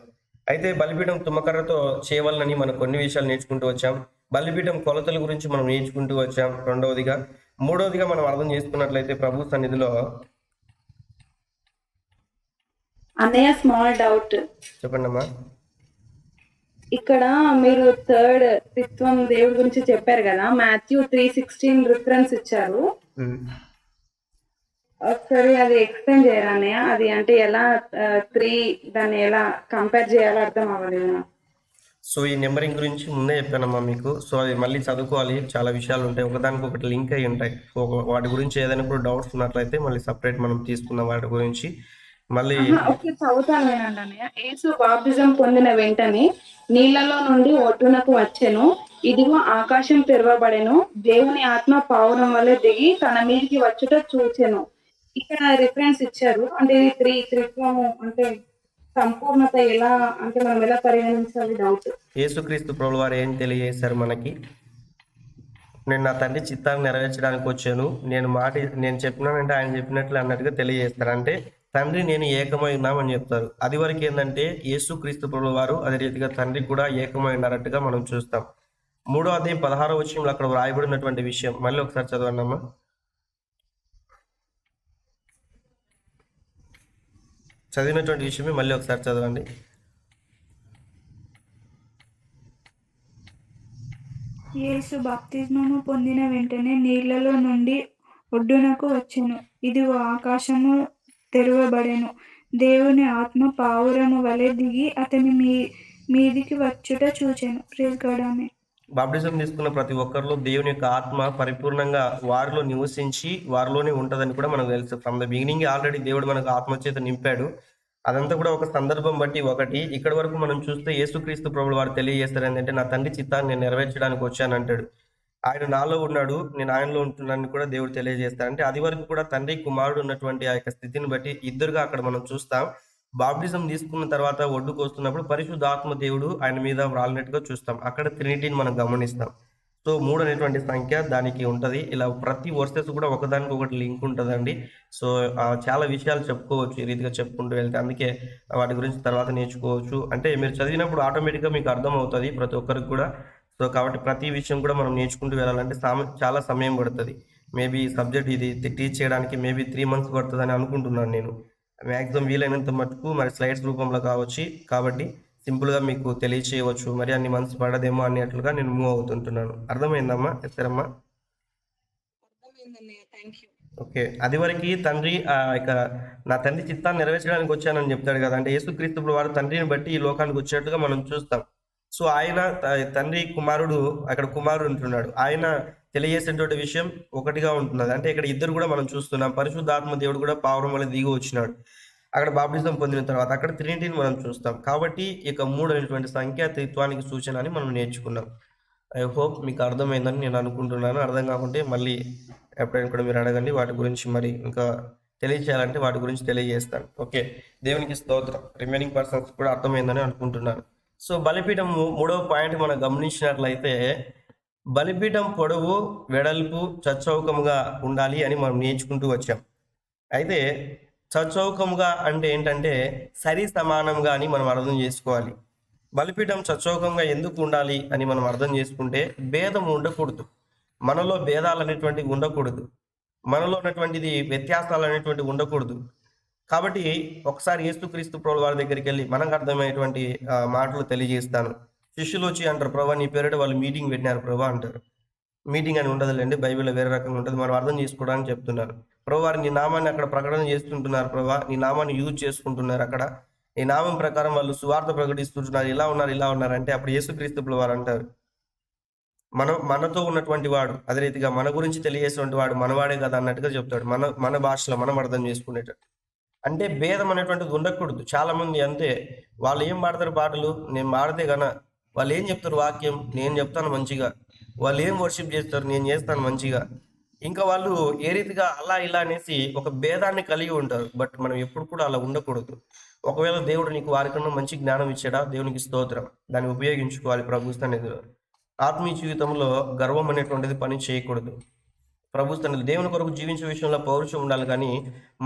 అయితే బలిపీఠం తుమ్మకర్రతో చేయవలనని మనం కొన్ని విషయాలు నేర్చుకుంటూ వచ్చాం. బలిపీఠం కొలతల గురించి మనం నేర్చుకుంటూ వచ్చాం రెండవదిగా. మూడవదిగా మనం అర్థం చేసుకున్నట్లయితే ప్రభు సన్నిధిలో అన్నయ్య స్మాల్ డౌట్ చెప్పండి అమ్మా. ఇక్కడ మీరు థర్డ్ త్రిత్వం దేవుడి గురించి చెప్పారు కదా, మాథ్యూ 3:16 రిఫరెన్స్ ఇచ్చారు. ఒకసారి అది ఎక్స్ప్లెయిన్ చేయరా అన్నయ్య? అది అంటే ఎలా 3 దాన్ని ఎలా కంపేర్ చేయాలో అర్థం అవ్వలేదు. సో ఈ నెంబరింగ్ గురించి ముందే చెప్పానమ్మా మీకు. సో అది మళ్ళీ చదువుకోవాలి, చాలా విషయాలు ఉంటాయి, ఒకదానికి ఒకటి లింక్ అయి ఉంటాయి. సో వాటి గురించి ఏదైనా కూడా డౌట్స్ ఉన్నట్లయితే మళ్ళీ సపరేట్ మనం తీసుకున్న వాటి గురించి మళ్ళీ చదువుతాను వినండి అన్నయ్య. యేసు బాప్తిజం పొందిన వెంటనే నీళ్లలో నుండి ఒడ్డునకు వచ్చెను. ఇదిగో ఆకాశం తెరవబడెను, దేవుని ఆత్మ పావురం వల్ల దిగి తన మీదకి వచ్చుట చూచెను. ఇక్కడ రిఫరెన్స్ ఇచ్చారు. అంటే ఇది త్రిత్వము అంటే సంపూర్ణత ఎలా అంటే మనం ఎలా పరిగణించాలి డౌట్. యేసుక్రీస్తు ప్రభుల వారు ఏం తెలియజేశారు మనకి? నేను నా తండ్రి చిత్తాన్ని నెరవేర్చడానికి వచ్చాను, నేను చెప్పినానంటే ఆయన చెప్పినట్లు అన్నట్టుగా తెలియజేస్తారు. అంటే తండ్రి నేను ఏకమై ఉన్నామని చెప్తారు. అది వరకు ఏంటంటే యేసుక్రీస్తు ప్రభుల వారు అదే రీతిగా తండ్రి కూడా ఏకమై ఉన్నారట్టుగా మనం చూస్తాం. 3వ అధ్యాయం 16వ వచనంలో అక్కడ వ్రాయబడినటువంటి విషయం మళ్ళీ ఒకసారి చదవండి అమ్మా. చదివినటువంటి విషయమే మళ్ళీ ఒకసారి చదవండి. యేసు బాప్తిస్మము పొందిన వెంటనే నీళ్లలో నుండి ఒడ్డునకు వచ్చెను. ఇదిగో ఆకాశము తెరవబడెను. దేవుని ఆత్మ పావురము వలె దిగి అతని మీదికి వచ్చుట చూచెను. Praise God. ఆమేన్. బాప్టిజం తీసుకున్న ప్రతి ఒక్కరిలో దేవుని యొక్క ఆత్మ పరిపూర్ణంగా వారిలో నివసించి వారిలోనే ఉంటుందని కూడా మనకు తెలుసు. ఫ్రమ్ ద బిగినింగ్ ఆల్రెడీ దేవుడు మనకు ఆత్మచేత నింపాడు. అదంతా కూడా ఒక సందర్భం బట్టి ఒకటి. ఇక్కడ వరకు మనం చూస్తే యేసుక్రీస్తు ప్రభుల వారు తెలియజేస్తారు ఏంటంటే నా తండ్రి చిత్తాన్ని నేను నెరవేర్చడానికి వచ్చానంటాడు. ఆయన నాలో ఉన్నాడు, నేను ఆయనలో ఉంటున్నానని కూడా దేవుడు తెలియజేస్తాడు. అంటే అది వరకు కూడా తండ్రి కుమారుడు ఉన్నటువంటి ఆ యొక్క స్థితిని బట్టి ఇద్దరుగా అక్కడ మనం చూస్తాం. బాప్టిజం తీసుకున్న తర్వాత ఒడ్డుకు వస్తున్నప్పుడు పరిశుద్ధాత్మ దేవుడు ఆయన మీద రాలినట్టుగా చూస్తాం. అక్కడ ట్రినిటీని మనం గమనిస్తాం. సో 3 అనేటువంటి సంఖ్య దానికి ఉంటది. ఇలా ప్రతి వర్సెస్ కూడా ఒకదానికి ఒకటి లింక్ ఉంటుందండి. సో చాలా విషయాలు చెప్పుకోవచ్చు ఈ రీతిగా చెప్పుకుంటూ వెళ్తే. అందుకే వాటి గురించి తర్వాత నేర్చుకోవచ్చు. అంటే మీరు చదివినప్పుడు ఆటోమేటిక్గా మీకు అర్థమవుతుంది ప్రతి ఒక్కరికి కూడా. సో కాబట్టి ప్రతి విషయం కూడా మనం నేర్చుకుంటూ వెళ్ళాలంటే చాలా సమయం పడుతుంది. మేబీ సబ్జెక్ట్ ఇది టీచ్ చేయడానికి మేబీ 3 months పడుతుందని అనుకుంటున్నాను నేను. మ్యాక్సిమం వీలైనంత మటుకు మరి స్లైడ్స్ రూపంలో కావచ్చు కాబట్టి సింపుల్గా మీకు తెలియచేయవచ్చు. మరి అన్ని మంత్స్ పడదేమో అన్నట్లుగా నేను మూవ్ అవుతుంటున్నాను. అర్థమైందమ్మా ఎస్తారమ్మా? ఓకే. అది వరకు తండ్రి ఇక నా తండ్రి చిత్తాన్ని నెరవేర్చడానికి వచ్చానని చెప్తాడు కదా. అంటే యేసుక్రీస్తు వారు తండ్రిని బట్టి ఈ లోకానికి వచ్చేట్టుగా మనం చూస్తాం. సో ఆయన తండ్రి కుమారుడు అక్కడ కుమారుడు ఉంటున్నాడు. ఆయన తెలియజేసేటువంటి విషయం ఒకటిగా ఉంటున్నది. అంటే ఇక్కడ ఇద్దరు కూడా మనం చూస్తున్నాం. పరిశుద్ధాత్మ దేవుడు కూడా పావురం వల్ల దిగి వచ్చినాడు అక్కడ బాప్టిజం పొందిన తర్వాత. అక్కడ ట్రినిటీని మనం చూస్తాం. కాబట్టి ఇక 3 అనేటువంటి సంఖ్య త్రిత్వానికి సూచన అని మనం నేర్చుకున్నాం. ఐ హోప్ మీకు అర్థమైందని నేను అనుకుంటున్నాను. అర్థం కాకుంటే మళ్ళీ ఎప్పుడైనా కూడా మీరు అడగండి. వాటి గురించి మరి ఇంకా తెలియచేయాలంటే వాటి గురించి తెలియజేస్తాను. ఓకే, దేవునికి స్తోత్రం. రిమైనింగ్ పర్సన్స్ కూడా అర్థమైందని అనుకుంటున్నాను. సో బలిపీఠం 3వ పాయింట్ మనం గమనించినట్లయితే బలిపీఠం పొడవు వెడల్పు చచ్చౌకముగా ఉండాలి అని మనం నేర్చుకుంటూ వచ్చాం. అయితే చచ్చౌకముగా అంటే ఏంటంటే సరి సమానంగా అని మనం అర్థం చేసుకోవాలి. బలిపీఠం చచ్చౌకంగా ఎందుకు ఉండాలి అని మనం అర్థం చేసుకుంటే భేదం ఉండకూడదు. మనలో భేదాలు అనేటువంటివి ఉండకూడదు. మనలో ఉన్నటువంటిది వ్యత్యాసాలు అనేటువంటివి ఉండకూడదు. కాబట్టి ఒకసారి యేసుక్రీస్తు ప్రభువు వారి దగ్గరికి వెళ్ళి మనకు అర్థమయ్యేటువంటి మాటలు తెలియజేస్తాను. శిష్యులు వచ్చి అంటారు, ప్రభా నీ పేరిట వాళ్ళు మీటింగ్ పెట్టినారు ప్రభా అంటారు. మీటింగ్ అని ఉండదులేండి, బైబిల్లో వేరే రకంగా ఉంటుంది, మనం అర్థం చేసుకోవడానికి చెప్తున్నారు. ప్రభు వారు నీ నామాన్ని అక్కడ ప్రకటన చేస్తుంటున్నారు ప్రభా, నీ నామాన్ని యూజ్ చేసుకుంటున్నారు అక్కడ, నీ నామం ప్రకారం వాళ్ళు సువార్త ప్రకటిస్తుంటున్నారు, ఇలా ఉన్నారు అంటే అప్పుడు యేసుక్రీస్తు ప్రభువు వారు అంటారు మనతో ఉన్నటువంటి వాడు అదే రీతిగా మన గురించి తెలియజేసినటువంటి వాడు మనవాడే కదా అన్నట్టుగా చెప్తాడు. మన భాషలో మనం అర్థం చేసుకునేటట్టు. అంటే భేదం అనేటువంటిది ఉండకూడదు. చాలా మంది అంతే, వాళ్ళు ఏం పాడతారు పాటలు, నేను పాడితే గన వాళ్ళు ఏం చెప్తారు వాక్యం, నేను చెప్తాను మంచిగా, వాళ్ళు ఏం వర్షిప్ చేస్తారు, నేను చేస్తాను మంచిగా. ఇంకా వాళ్ళు ఏ రీతిగా అలా ఇలా అనేసి ఒక భేదాన్ని కలిగి ఉంటారు. బట్ మనం ఎప్పుడు కూడా అలా ఉండకూడదు. ఒకవేళ దేవుడు నీకు వారికన్నా మంచి జ్ఞానం ఇచ్చాడా, దేవునికి స్తోత్రం, దాన్ని ఉపయోగించుకోవాలి ప్రభు సన్నిధిలో. ఆత్మీయ జీవితంలో గర్వం అనేటువంటిది పని చేయకూడదు. ప్రభు సన్నిధిలో దేవుని కొరకు జీవించే విషయంలో పౌరుషం ఉండాలి, కానీ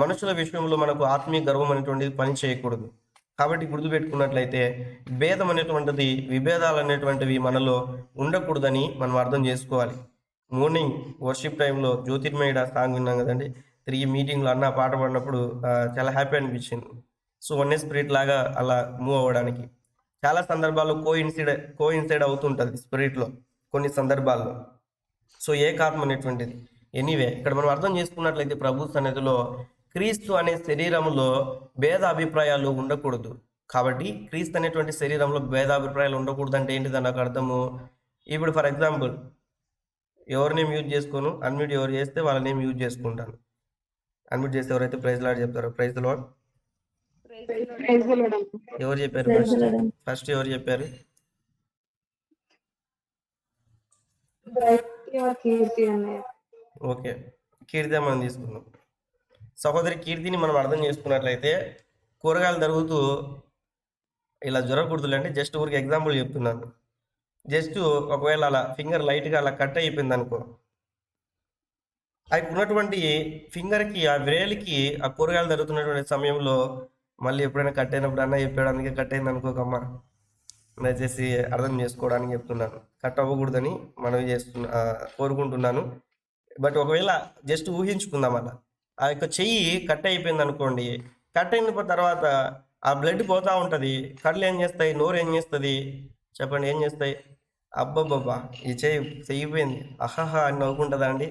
మనుషుల విషయంలో మనకు ఆత్మీయ గర్వం అనేటువంటిది పని చేయకూడదు. కాబట్టి గుర్తుపెట్టుకున్నట్లయితే భేదం అనేటువంటిది, విభేదాలు అనేటువంటివి మనలో ఉండకూడదని మనం అర్థం చేసుకోవాలి. మార్నింగ్ వర్షిప్ టైంలో జ్యోతిర్మయుడ సాంగ్ విన్నాం కదండి. తిరిగి మీటింగ్లో అన్న పాట పాడినప్పుడు చాలా హ్యాపీ అనిపించింది. సో వన్ స్పిరిట్ లాగా అలా మూవ్ అవ్వడానికి చాలా సందర్భాల్లో కో ఇన్సైడ్ అవుతుంటుంది స్పిరిట్లో కొన్ని సందర్భాల్లో. సో ఏకాత్మ అనేటువంటిది. ఎనీవే ఇక్కడ మనం అర్థం చేసుకున్నట్లయితే ప్రభు సన్నిధిలో క్రీస్తు అనే శరీరంలో భేదాభిప్రాయాలు ఉండకూడదు. కాబట్టి క్రీస్తు అనేటువంటి శరీరంలో భేదాభిప్రాయాలు ఉండకూడదు అంటే ఏంటిది నాకు అర్థము. ఇప్పుడు ఫర్ ఎగ్జాంపుల్ ఎవరి నేమ్ యూజ్ చేసుకోను, అన్మ్యూట్ ఎవరు చేస్తే వాళ్ళ నేమ్ యూజ్ చేసుకుంటాను. అన్మ్యూట్ చేస్తే ఎవరైతే ప్రైజ్ లార్డ్ చెప్తారో ప్రైజ్ ద లార్డ్. ఎవరు చెప్పారు ఫస్ట్ ఎవరు చెప్పారు? ఓకే, కీర్తి మనం తీసుకున్నాం. సహోదరి కీర్తిని మనం అర్థం చేసుకున్నట్లయితే కూరగాయలు తరుగుతూ ఇలా జరగకూడదులే అంటే జస్ట్ ఊరికి ఎగ్జాంపుల్ చెప్తున్నాను. జస్ట్ ఒకవేళ అలా ఫింగర్ లైట్గా అలా కట్ అయిపోయింది అనుకో, అవి ఉన్నటువంటి ఫింగర్కి ఆ వేలికి ఆ కూరగాయలు జరుగుతున్నటువంటి సమయంలో మళ్ళీ ఎప్పుడైనా కట్ అయినప్పుడు అన్న చెప్పాడు అందుకే కట్ అయింది అనుకోకమ్మా, దయచేసి అర్థం చేసుకోవడానికి చెప్తున్నాను. కట్ అవ్వకూడదని మనవి కోరుకుంటున్నాను. బట్ ఒకవేళ జస్ట్ ఊహించుకుందాం అలా ఆ యొక్క చెయ్యి కట్ అయిపోయింది అనుకోండి, కట్ అయిన తర్వాత ఆ బ్లడ్ పోతూ ఉంటుంది, కళ్ళు ఏం చేస్తాయి, నోరు ఏం చేస్తుంది చెప్పండి, ఏం చేస్తాయి? అబ్బబ్బబ్బా ఈ చెయ్యిపోయింది అహహా అని నవ్వుకుంటుందా అండి?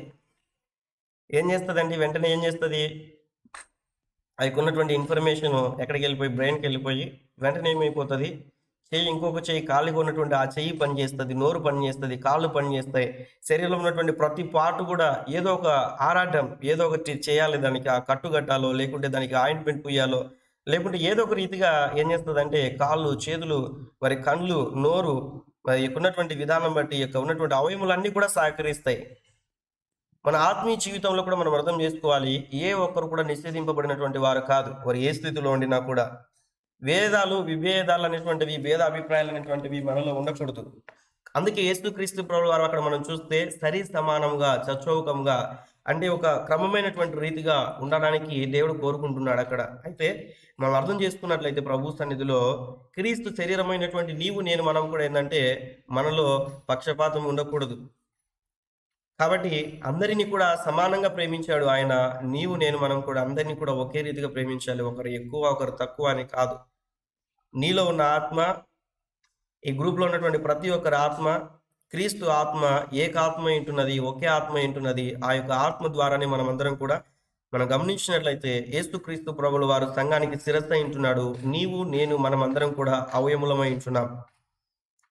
ఏం చేస్తుందండి? వెంటనే ఏం చేస్తుంది? అవి ఉన్నటువంటి ఇన్ఫర్మేషన్ ఎక్కడికి వెళ్ళిపోయి బ్రెయిన్కి వెళ్ళిపోయి వెంటనే ఏమైపోతుంది, చెయ్యి ఇంకొక చెయ్యి ఖాళీగా ఉన్నటువంటి ఆ చెయ్యి పనిచేస్తుంది, నోరు పనిచేస్తుంది, కాళ్ళు పనిచేస్తాయి. శరీరంలో ఉన్నటువంటి ప్రతి పార్ట్ కూడా ఏదో ఒక ఆరాటం, ఏదో ఒకటి చేయాలి, దానికి ఆ కట్టు కట్టాలో, లేకుంటే దానికి ఆయింట్మెంట్ పుయ్యాలో, లేకుంటే ఏదో ఒక రీతిగా ఏం చేస్తుందంటే కాళ్ళు, చేతులు, మరి కళ్ళు, నోరు, మరి ఉన్నటువంటి విధానం బట్టి ఉన్నటువంటి అవయములన్నీ కూడా సహకరిస్తాయి. మన ఆత్మీయ జీవితంలో కూడా మనం అర్థం చేసుకోవాలి, ఏ ఒక్కరు కూడా నిషేధింపబడినటువంటి వారు కాదు. వారు ఏ స్థితిలో ఉండినా కూడా వేదాలు, విభేదాలు అనేటువంటివి, భేదాభిప్రాయాలు అనేటువంటివి మనలో ఉండకూడదు. అందుకే యేసుక్రీస్తు ప్రభువు వారు అక్కడ మనం చూస్తే సరి సమానంగా, చచ్చౌకంగా, అంటే ఒక క్రమమైనటువంటి రీతిగా ఉండడానికి దేవుడు కోరుకుంటున్నాడు అక్కడ. అయితే మనం అర్థం చేసుకున్నట్లయితే ప్రభు సన్నిధిలో క్రీస్తు శరీరమైనటువంటి నీవు నేను మనం కూడా ఏంటంటే మనలో పక్షపాతం ఉండకూడదు. కాబట్టి అందరినీ కూడా సమానంగా ప్రేమించాడు ఆయన. నీవు నేను మనం కూడా అందరినీ కూడా ఒకే రీతిగా ప్రేమించాలి, ఒకరు ఎక్కువ ఒకరు తక్కువ అని కాదు. నీలో ఉన్న ఆత్మ, ఈ గ్రూప్లో ఉన్నటువంటి ప్రతి ఒక్కరి ఆత్మ క్రీస్తు ఆత్మ, ఏకాత్మ ఉంటున్నది, ఒకే ఆత్మ ఉంటున్నది. ఆ యొక్క ఆత్మ ద్వారానే మనం అందరం కూడా మనం గమనించినట్లయితే యేసుక్రీస్తు ప్రభువుల వారు సంఘానికి శిరస్సు ఉంటున్నాడు. నీవు నేను మనం అందరం కూడా అవయములమై ఉంటున్నాం.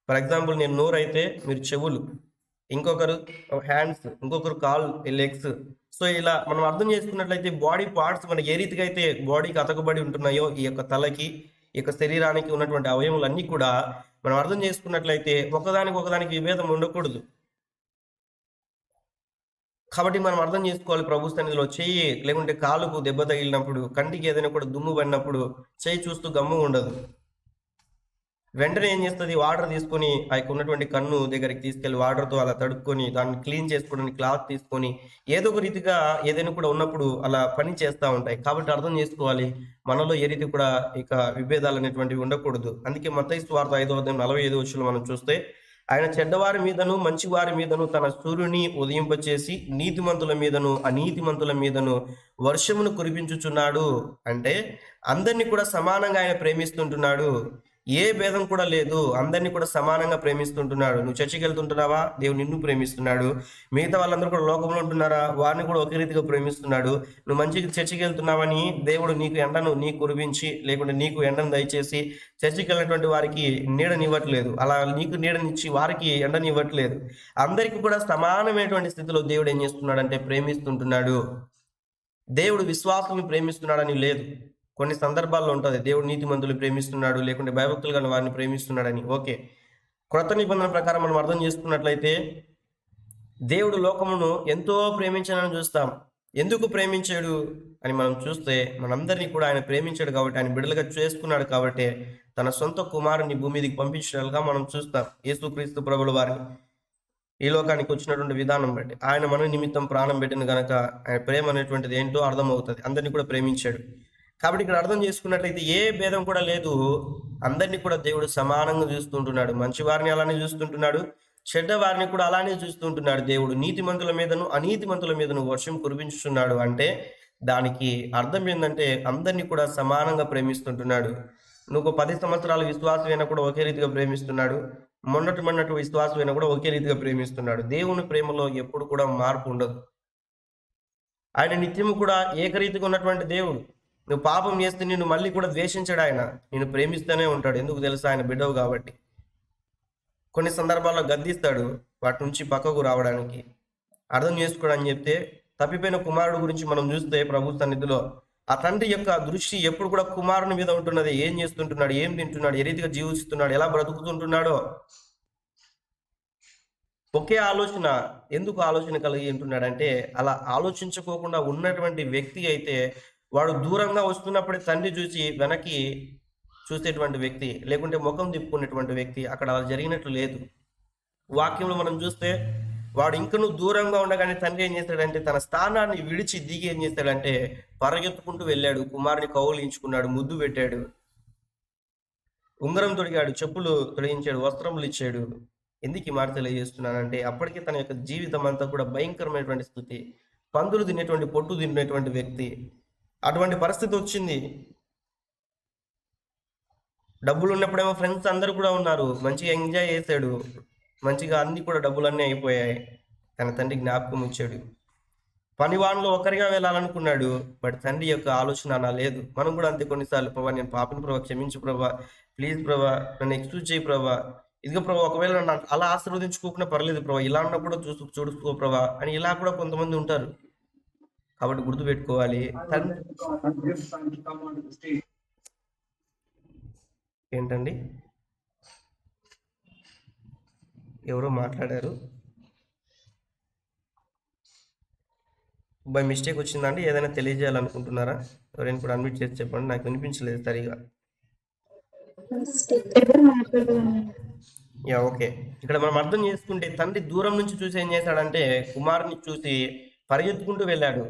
ఫర్ ఎగ్జాంపుల్ నేను నోరు అయితే మీరు చెవులు, ఇంకొకరు హ్యాండ్స్, ఇంకొకరు కాల్, లెగ్స్. సో ఇలా మనం అర్థం చేసుకున్నట్లయితే బాడీ పార్ట్స్ మనకి ఏ రీతిగా అయితే బాడీకి అతకబడి ఉంటున్నాయో ఈ యొక్క తలకి, ఈ యొక్క శరీరానికి ఉన్నటువంటి అవయములన్నీ కూడా మనం అర్థం చేసుకున్నట్లయితే ఒకదానికి విభేదం ఉండకూడదు. కాబట్టి మనం అర్థం చేసుకోవాలి, ప్రభు సన్నిధిలో చెయ్యి లేకుంటే కాలుకు దెబ్బ తగిలినప్పుడు, కంటికి ఏదైనా కూడా దుమ్ము పడినప్పుడు చెయ్యి చూస్తూ గమ్ము ఉండదు. వెంటనే ఏం చేస్తుంది, వాటర్ తీసుకొని ఆ యొక్క ఉన్నటువంటి కన్ను దగ్గరికి తీసుకెళ్లి వాటర్తో అలా తడుపుకొని దాన్ని క్లీన్ చేసుకోవడానికి క్లాత్ తీసుకొని ఏదో ఒక రీతిగా ఏదైనా కూడా ఉన్నప్పుడు అలా పని చేస్తూ ఉంటాయి. కాబట్టి అర్థం చేసుకోవాలి, మనలో ఏ రీతి కూడా ఇక విభేదాలు అనేటువంటివి ఉండకూడదు. అందుకే మత్తయి సువార్త 5:45 మనం చూస్తే ఆయన చెడ్డవారి మీదను మంచివారి మీదను తన సూర్యుని ఉదయింపచేసి నీతిమంతుల మీదను అనీతిమంతుల మీదను వర్షమును కురిపించుచున్నాడు. అంటే అందరినీ కూడా సమానంగా ఆయన ప్రేమిస్తుంటున్నాడు. ఏ భేదం కూడా లేదు, అందరినీ కూడా సమానంగా ప్రేమిస్తుంటున్నాడు. నువ్వు చర్చికి వెళ్తుంటున్నావా, దేవుడు నిన్ను ప్రేమిస్తున్నాడు. మిగతా వాళ్ళందరూ కూడా లోకంలో ఉంటున్నారా, వారిని కూడా ఒకే రీతిగా ప్రేమిస్తున్నాడు. నువ్వు మంచిగా చర్చికి వెళ్తున్నావని దేవుడు నీకు ఎండను నీకు కురిపించి, లేకుంటే నీకు ఎండను దయచేసి చర్చికి వెళ్ళినటువంటి వారికి నీడనివ్వట్లేదు. అలా నీకు నీడనిచ్చి వారికి ఎండనివ్వట్లేదు. అందరికీ కూడా సమానమైనటువంటి స్థితిలో దేవుడు ఏం చేస్తున్నాడంటే ప్రేమిస్తుంటున్నాడు. దేవుడు విశ్వాసులను ప్రేమిస్తున్నాడని లేదు. కొన్ని సందర్భాల్లో ఉంటుంది దేవుడు నీతిమంతులు ప్రేమిస్తున్నాడు, లేకుంటే భయభక్తులు కానీ వారిని ప్రేమిస్తున్నాడని. ఓకే, క్రొత్త నిబంధన ప్రకారం మనం అర్థం చేసుకున్నట్లయితే దేవుడు లోకమును ఎంతో ప్రేమించాలని చూస్తాం. ఎందుకు ప్రేమించాడు అని మనం చూస్తే మనందరినీ కూడా ఆయన ప్రేమించాడు కాబట్టి, ఆయన బిడ్డలుగా చేసుకున్నాడు కాబట్టి తన సొంత కుమారుని భూమి మీదకి పంపించినట్లుగా మనం చూస్తాం. యేసుక్రీస్తు ప్రభుల వారిని ఈ లోకానికి వచ్చినటువంటి విధానం బట్టి ఆయన మన నిమిత్తం ప్రాణం పెట్టిన కనుక ఆయన ప్రేమ అనేటువంటిది ఏంటో అర్థమవుతుంది. అందరినీ కూడా ప్రేమించాడు. కాబట్టి ఇక్కడ అర్థం చేసుకున్నట్లయితే ఏ భేదం కూడా లేదు, అందరినీ కూడా దేవుడు సమానంగా చూస్తుంటున్నాడు. మంచి వారిని అలానే చూస్తుంటున్నాడు, చెడ్డ వారిని కూడా అలానే చూస్తుంటున్నాడు. దేవుడు నీతిమంతుల మీదను అనీతిమంతుల మీదను వర్షం కురిపించుతున్నాడు. అంటే దానికి అర్థం ఏంటంటే అందరినీ కూడా సమానంగా ప్రేమిస్తుంటున్నాడు. నువ్వు 10 సంవత్సరాల విశ్వాసమైనా కూడా ఒకే రీతిగా ప్రేమిస్తున్నాడు, మొన్నటి విశ్వాసమైనా కూడా ఒకే రీతిగా ప్రేమిస్తున్నాడు. దేవుని ప్రేమలో ఎప్పుడు కూడా మార్పు ఉండదు. ఆయన నిత్యము కూడా ఏకరీతిగా ఉన్నటువంటి దేవుడు. నువ్వు పాపం చేస్తే నిన్ను మళ్ళీ కూడా ద్వేషించాడు. ఆయన నిన్ను ప్రేమిస్తూనే ఉంటాడు. ఎందుకు తెలుసా, ఆయన బిడ్డవు కాబట్టి. కొన్ని సందర్భాల్లో గద్దిస్తాడు వాటి నుంచి పక్కకు రావడానికి, అర్థం చేసుకోవడానికి చెప్తే. తప్పిపోయిన కుమారుడు గురించి మనం చూస్తే ప్రభు సన్నిధిలో ఆ తండ్రి యొక్క దృష్టి ఎప్పుడు కూడా కుమారుని మీద ఉంటున్నది. ఏం చేస్తుంటున్నాడు, ఏం తింటున్నాడు, ఏ రీతిగా జీవిస్తున్నాడు, ఎలా బ్రతుకుతుంటున్నాడో. ఒకే ఆలోచన ఎందుకు ఆలోచన కలిగి ఉంటున్నాడంటే అలా ఆలోచించుకోకుండా ఉన్నటువంటి వ్యక్తి అయితే వాడు దూరంగా వస్తున్నప్పుడే తండ్రి చూసి వెనక్కి చూసేటువంటి వ్యక్తి, లేకుంటే ముఖం తిప్పుకునేటువంటి వ్యక్తి. అక్కడ అలా జరిగినట్లు లేదు. వాక్యంలో మనం చూస్తే వాడు ఇంకనూ దూరంగా ఉండగానే తండ్రి ఏం చేశాడంటే తన స్థానాన్ని విడిచి దిగి ఏం చేశాడంటే పరిగెత్తుకుంటూ వెళ్ళాడు, కుమారుని కౌగిలించుకున్నాడు, ముద్దు పెట్టాడు, ఉంగరం తొడిగాడు, చెప్పులు తొడిగించాడు, వస్త్రములు ఇచ్చాడు. ఎందుకు ఈ మాట తెలియజేస్తున్నానంటే అప్పటికే తన యొక్క జీవితం అంతా కూడా భయంకరమైనటువంటి స్థితి, పందులు తినేటువంటి పొట్టు తినేటువంటి వ్యక్తి, అటువంటి పరిస్థితి వచ్చింది. డబ్బులు ఉన్నప్పుడేమో ఫ్రెండ్స్ అందరూ కూడా ఉన్నారు, మంచిగా ఎంజాయ్ చేశాడు, మంచిగా అన్ని కూడా డబ్బులన్నీ అయిపోయాయి. తన తండ్రి జ్ఞాపకం ఇచ్చాడు. పనివాన్లో ఒకరిగా వెళ్ళాలనుకున్నాడు, బట్ తండ్రి యొక్క ఆలోచన అలా లేదు. మనం కూడా అంతే. కొన్నిసార్లు ప్రభా నేను పాపిని ప్రభా, క్షమించు ప్రభా, ప్లీజ్ ప్రభా, నన్ను ఎక్స్క్యూజ్ చేయి ప్రభా, ఇదిగో ప్రభా, ఒకవేళ నన్ను అలా ఆశీర్వదించుకోకుండా పర్లేదు ప్రభా, ఇలా ఉన్నప్పుడు చూసుకో ప్రభా అని ఇలా కూడా కొంతమంది ఉంటారు. కాబట్టి గుర్తుపెట్టుకోవాలి, ఏంటండి ఎవరో మాట్లాడారు, బై మిస్టేక్ వచ్చిందండి. ఏదైనా తెలియజేయాలనుకుంటున్నారా? ఎవరైనా కూడా అన్మ్యూట్ చేసి చెప్పండి, నాకు వినిపించలేదు సరిగా. ఓకే. ఇక్కడ మనం అర్థం చేసుకుంటే తండ్రి దూరం నుంచి చూసి ఏం చేశాడంటే కుమారుని చూసి పరిగెత్తుకుంటూ వెళ్ళాడు.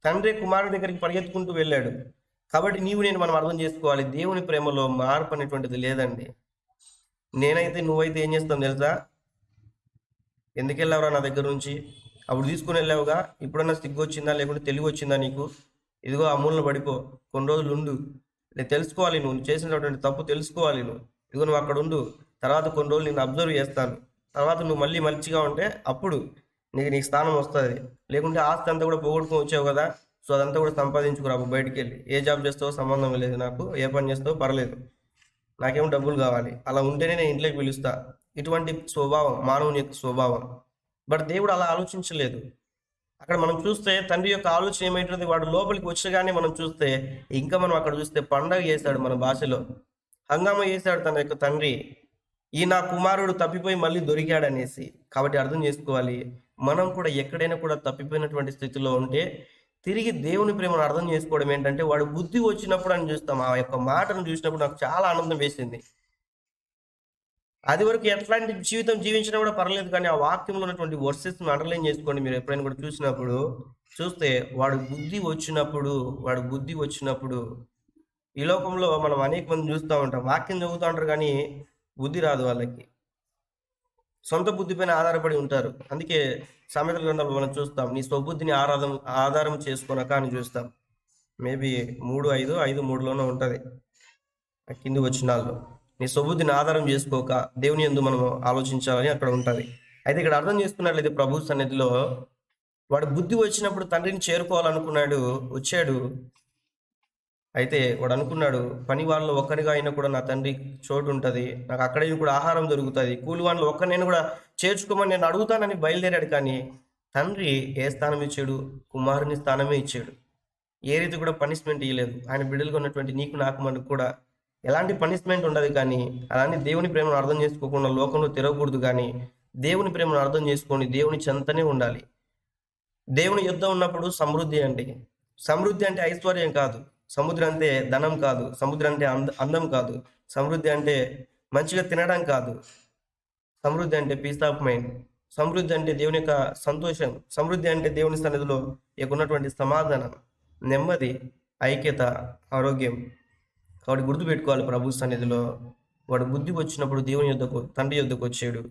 తండ్రి కుమారుడి దగ్గరికి పరిగెత్తుకుంటూ వెళ్ళాడు. కాబట్టి నేను మనం అర్థం చేసుకోవాలి, దేవుని ప్రేమలో మార్పు అనేటువంటిది లేదండి. నేనైతే నువ్వైతే ఏం చేస్తాం తెలుసా? ఎందుకు వెళ్ళావురా నా దగ్గర నుంచి? అప్పుడు తీసుకుని వెళ్ళావుగా, ఇప్పుడన్నా సిగ్గు వచ్చిందా లేకుంటే తెలివి వచ్చిందా నీకు? ఇదిగో ఆ మూలన పడిపో, కొన్ని రోజులు ఉండు, నేను తెలుసుకోవాలి, నువ్వు చేసినటువంటి తప్పు తెలుసుకోవాలి. ఇదిగో నువ్వు అక్కడ ఉండు, తర్వాత కొన్ని రోజులు నేను అబ్జర్వ్ చేస్తాను, తర్వాత నువ్వు మళ్ళీ మంచిగా ఉంటే అప్పుడు నీకు స్థానం వస్తుంది. లేకుంటే ఆస్తి అంతా కూడా పోగొట్టుకొని వచ్చావు కదా, సో అదంతా కూడా సంపాదించుకురావు బయటికి వెళ్ళి. ఏ జాబ్ చేస్తావో సంబంధం లేదు నాకు, ఏ పని చేస్తావో పర్లేదు, నాకేమో డబ్బులు కావాలి, అలా ఉంటేనే నేను ఇంట్లోకి పిలుస్తా. ఇటువంటి స్వభావం మానవుని యొక్క స్వభావం. బట్ దేవుడు అలా ఆలోచించలేదు. అక్కడ మనం చూస్తే తండ్రి యొక్క ఆలోచన ఏమైంటుంది, వాడు లోపలికి వచ్చగానే మనం చూస్తే ఇంకా మనం అక్కడ చూస్తే పండగ చేశాడు, మన భాషలో హంగామా చేశాడు తన యొక్క తండ్రి. ఈ నా కుమారుడు తప్పిపోయి మళ్ళీ దొరికాడనేసి. కాబట్టి అర్థం చేసుకోవాలి, మనం కూడా ఎక్కడైనా కూడా తప్పిపోయినటువంటి స్థితిలో ఉంటే తిరిగి దేవుని ప్రేమను అర్థం చేసుకోవడం ఏంటంటే వాడు బుద్ధి వచ్చినప్పుడు అని చూస్తాం. ఆ యొక్క మాటను చూసినప్పుడు నాకు చాలా ఆనందం వేసింది. అది వరకు ఎట్లాంటి జీవితం జీవించినా కూడా పర్లేదు, కానీ ఆ వాక్యంలో ఉన్నటువంటి వర్సెస్ను అండర్లైన్ చేసుకోండి. మీరు ఎప్పుడైనా కూడా చూసినప్పుడు చూస్తే వాడు బుద్ధి వచ్చినప్పుడు ఈ లోకంలో మనం అనేక మంది చూస్తూ ఉంటాం, వాక్యం చదువుతూ ఉంటారు కానీ బుద్ధి రాదు వాళ్ళకి, సొంత బుద్ధి పైన ఆధారపడి ఉంటారు. అందుకే సామెతల గ్రంథంలో మనం చూస్తాం, నీ స్వబుద్ధిని ఆధారం చేసుకొనక అని చూస్తాం. మేబీ 3:5-5:3లోనే ఉంటుంది కింది వచనాల్లో. నీ స్వబుద్ధిని ఆధారం చేసుకోక దేవుని యందు మనం ఆలోచించాలని అక్కడ ఉంటుంది. అయితే ఇక్కడ అర్థం చేసుకున్నట్లయితే ప్రభు సన్నిధిలో వాడు బుద్ధి వచ్చినప్పుడు తండ్రిని చేరుకోవాలనుకున్నాడు, వచ్చాడు. అయితే వాడు అనుకున్నాడు, పని వాళ్ళు ఒక్కరిగా అయినా కూడా నా తండ్రి చోటు ఉంటుంది, నాకు అక్కడే కూడా ఆహారం దొరుకుతుంది, కూలి వాళ్ళు ఒక్కరినైనా కూడా చేర్చుకోమని నేను అడుగుతానని బయలుదేరాడు. కానీ తండ్రి ఏ స్థానం ఇచ్చాడు? కుమారుని స్థానమే ఇచ్చాడు. ఏ రీతి కూడా పనిష్మెంట్ ఇవ్వలేదు. ఆయన బిడ్డలుగా ఉన్నటువంటి నీకు నాకు మనకు కూడా ఎలాంటి పనిష్మెంట్ ఉండదు. కానీ అలానే దేవుని ప్రేమను అర్థం చేసుకోకుండా లోకంలో తిరగకూడదు. కానీ దేవుని ప్రేమను అర్థం చేసుకొని దేవుని చెంతనే ఉండాలి. దేవుని యుద్ధం ఉన్నప్పుడు సమృద్ధి అంటే ఐశ్వర్యం కాదు, సముద్రం అంటే ధనం కాదు, సముద్రం అంటే అందం కాదు, సమృద్ధి అంటే మంచిగా తినడం కాదు, సమృద్ధి అంటే పీస్ ఆఫ్ మైండ్, సమృద్ధి అంటే దేవుని యొక్క సంతోషం, సమృద్ధి అంటే దేవుని సన్నిధిలో ఉన్నటువంటి సమాధానం, నెమ్మది, ఐక్యత, ఆరోగ్యం. కాబట్టి గుర్తుపెట్టుకోవాలి, ప్రభు సన్నిధిలో వాడు బుద్ధి వచ్చినప్పుడు దేవుని యొద్దకు, తండ్రి యొద్దకు వచ్చాడు.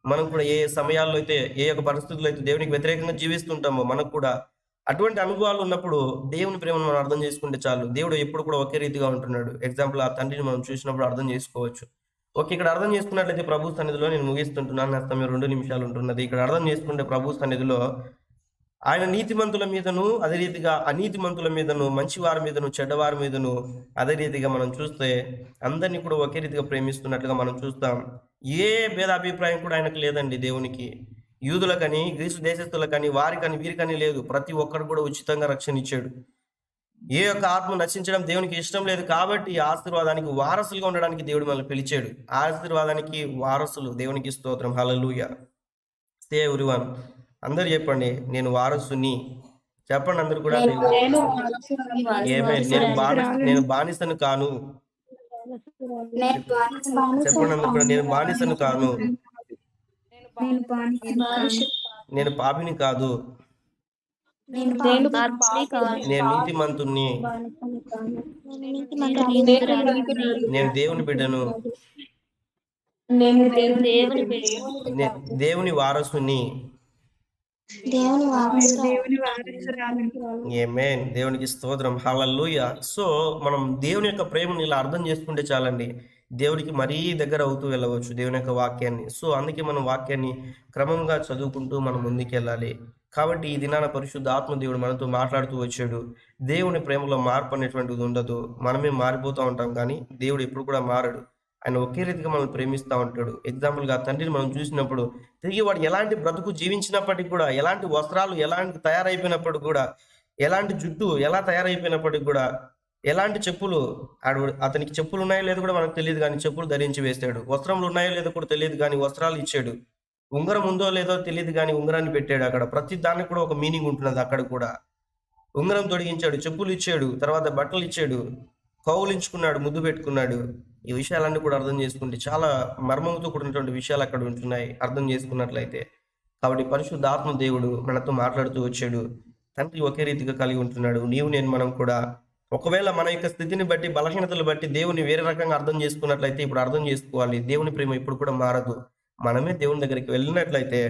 మనం కూడా ఏ సమయాల్లో అయితే, ఏ యొక్క పరిస్థితుల్లో అయితే దేవునికి వ్యతిరేకంగా జీవిస్తుంటామో మనకు కూడా అటువంటి అనుభవాలు ఉన్నప్పుడు దేవుని ప్రేమను మనం అర్థం చేసుకుంటే చాలు. దేవుడు ఎప్పుడు కూడా ఒకే రీతిగా ఉంటున్నాడు. ఎగ్జాంపుల్, ఆ తండ్రిని మనం చూసినప్పుడు అర్థం చేసుకోవచ్చు. ఓకే, ఇక్కడ అర్థం చేసుకున్నట్లయితే ప్రభు సన్నిధిలో నేను ముగిస్తుంటున్నాను, నా సమయం 2 నిమిషాలు ఉంటున్నది. ఇక్కడ అర్థం చేసుకుంటే ప్రభు సన్నిధిలో ఆయన నీతిమంతుల మీదను, అదే రీతిగా అనీతిమంతుల మీదను, మంచివారి మీదను, చెడ్డవారి మీదను అదే రీతిగా మనం చూస్తే అందరినీ కూడా ఒకే రీతిగా ప్రేమిస్తున్నట్లుగా మనం చూస్తాం. ఏ భేదాభిప్రాయం కూడా ఆయనకు లేదండి దేవునికి. యూదులకని, గ్రీసు దేశస్తులకని, వారికని, వీరికని లేదు. ప్రతి ఒక్కరు కూడా ఉచితంగా రక్షణ ఇచ్చాడు. ఏ యొక్క ఆత్మ నశించడం దేవునికి ఇష్టం లేదు. కాబట్టి ఆశీర్వాదానికి వారసులుగా ఉండడానికి దేవుడు మనల్ని పిలిచాడు. ఆశీర్వాదానికి వారసులు. దేవునికి స్తోత్రం, హల్లెలూయా. సే ఎవ్రీవన్, అందరు చెప్పండి, నేను వారసుని. చెప్పండి అందరు కూడా. నేను బానిసను కాను. చెప్పండి అందరూ కూడా, నేను బానిసను కాను, నేను బానిసను కాను, నేను పాపిని కాదు, నేను నేను నీతిమంతుణ్ణి, నేను దేవుని బిడ్డను, నేను దేవుని వారసుని. నేను దేవుని వారసురాలిని. ఆమేన్. దేవునికి స్తోత్రం. హల్లెలూయా. సో మనం దేవుని యొక్క ప్రేమను ఇలా అర్థం చేసుకుంటే చాలండి, దేవుడికి మరీ దగ్గర అవుతూ వెళ్ళవచ్చు దేవుని యొక్క వాక్యాన్ని. సో అందుకే మనం వాక్యాన్ని క్రమంగా చదువుకుంటూ మనం ముందుకెళ్ళాలి. కాబట్టి ఈ దినాన పరిశుద్ధ ఆత్మ దేవుడు మనతో మాట్లాడుతూ వచ్చాడు. దేవుని ప్రేమలో మార్పు అనేటువంటిది ఉండదు. మనమే మారిపోతూ ఉంటాం, కానీ దేవుడు ఎప్పుడు కూడా మారడు. ఆయన ఒకే రీతిగా మనల్ని ప్రేమిస్తూ ఉంటాడు. ఎగ్జాంపుల్గా తండ్రిని మనం చూసినప్పుడు తిరిగి వాడు ఎలాంటి బ్రతుకు జీవించినప్పటికీ కూడా, ఎలాంటి వస్త్రాలు ఎలాంటి తయారైపోయినప్పటికి కూడా, ఎలాంటి జుట్టు ఎలా తయారైపోయినప్పటికి కూడా, ఎలాంటి చెప్పులు అతనికి చెప్పులు ఉన్నాయో లేదో కూడా మనకు తెలియదు, కానీ చెప్పులు ధరించి వేస్తాడు. వస్త్రములు ఉన్నాయో లేదో కూడా తెలియదు, కానీ వస్త్రాలు ఇచ్చాడు. ఉంగరం ఉందో లేదో తెలియదు, కానీ ఉంగరాన్ని పెట్టాడు. అక్కడ ప్రతి దానికి కూడా ఒక మీనింగ్ ఉంటున్నది. అక్కడ కూడా ఉంగరం తొడిగించాడు, చెప్పులు ఇచ్చాడు, తర్వాత బట్టలు ఇచ్చాడు, కౌలించుకున్నాడు, ముద్దు పెట్టుకున్నాడు. ఈ విషయాలన్నీ కూడా అర్థం చేసుకుంటే చాలా మర్మంతో కూడినటువంటి విషయాలు అక్కడ ఉంటున్నాయి అర్థం చేసుకున్నట్లయితే. కాబట్టి పరిశుద్ధ ఆత్మ దేవుడు మనతో మాట్లాడుతూ వచ్చాడు. తండ్రి ఒకే రీతిగా కలిగి ఉంటున్నాడు. నీవు నేను మనం కూడా ఒకవేళ మన యొక్క స్థితిని బట్టి, బలహీనతలు బట్టి దేవుని వేరే రకంగా అర్థం చేసుకున్నట్లయితే ఇప్పుడు అర్థం చేసుకోవాలి, దేవుని ప్రేమ ఇప్పుడు కూడా మారదు. మనమే దేవుని దగ్గరికి వెళ్ళినట్లయితే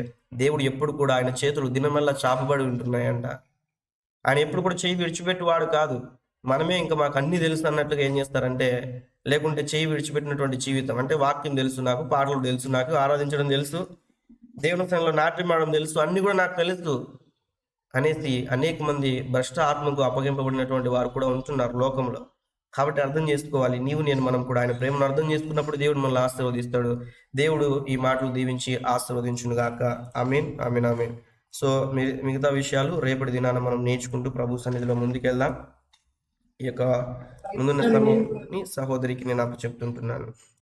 దేవుడు ఎప్పుడు కూడా ఆయన చేతులు దినమల్లా చాపబడి ఉంటున్నాయంట. ఆయన ఎప్పుడు కూడా చేయి విడిచిపెట్టువాడు కాదు. మనమే ఇంకా మాకు అన్ని తెలుసు అన్నట్లుగా ఏం చేస్తారంటే, లేకుంటే చేయి విడిచిపెట్టినటువంటి జీవితం అంటే వాక్యం తెలుసు నాకు, పాటలు తెలుసు నాకు, ఆరాధించడం తెలుసు, దేవుని సన్నిధిలో నాట్యం ఆడడం తెలుసు, అన్ని కూడా నాకు తెలుసు అనేసి అనేక మంది భ్రష్ట ఆత్మకు అప్పగింపబడినటువంటి వారు కూడా ఉంటున్నారు లోకంలో. కాబట్టి అర్థం చేసుకోవాలి, నీవు నేను మనం కూడా ఆయన ప్రేమను అర్థం చేసుకున్నప్పుడు దేవుడు మనల్ని ఆశీర్వదిస్తాడు. దేవుడు ఈ మాటలు దీవించి ఆశీర్వదించును గాక. ఆమేన్, ఆమేన్, ఆమేన్. సో మిగతా విషయాలు రేపటి దినాన మనం నేర్చుకుంటూ ప్రభు సన్నిధిలో ముందుకెళ్దాం. ఈ యొక్క ముందున్న సమయాన్ని సహోదరికి నేను చెప్తుంటున్నాను.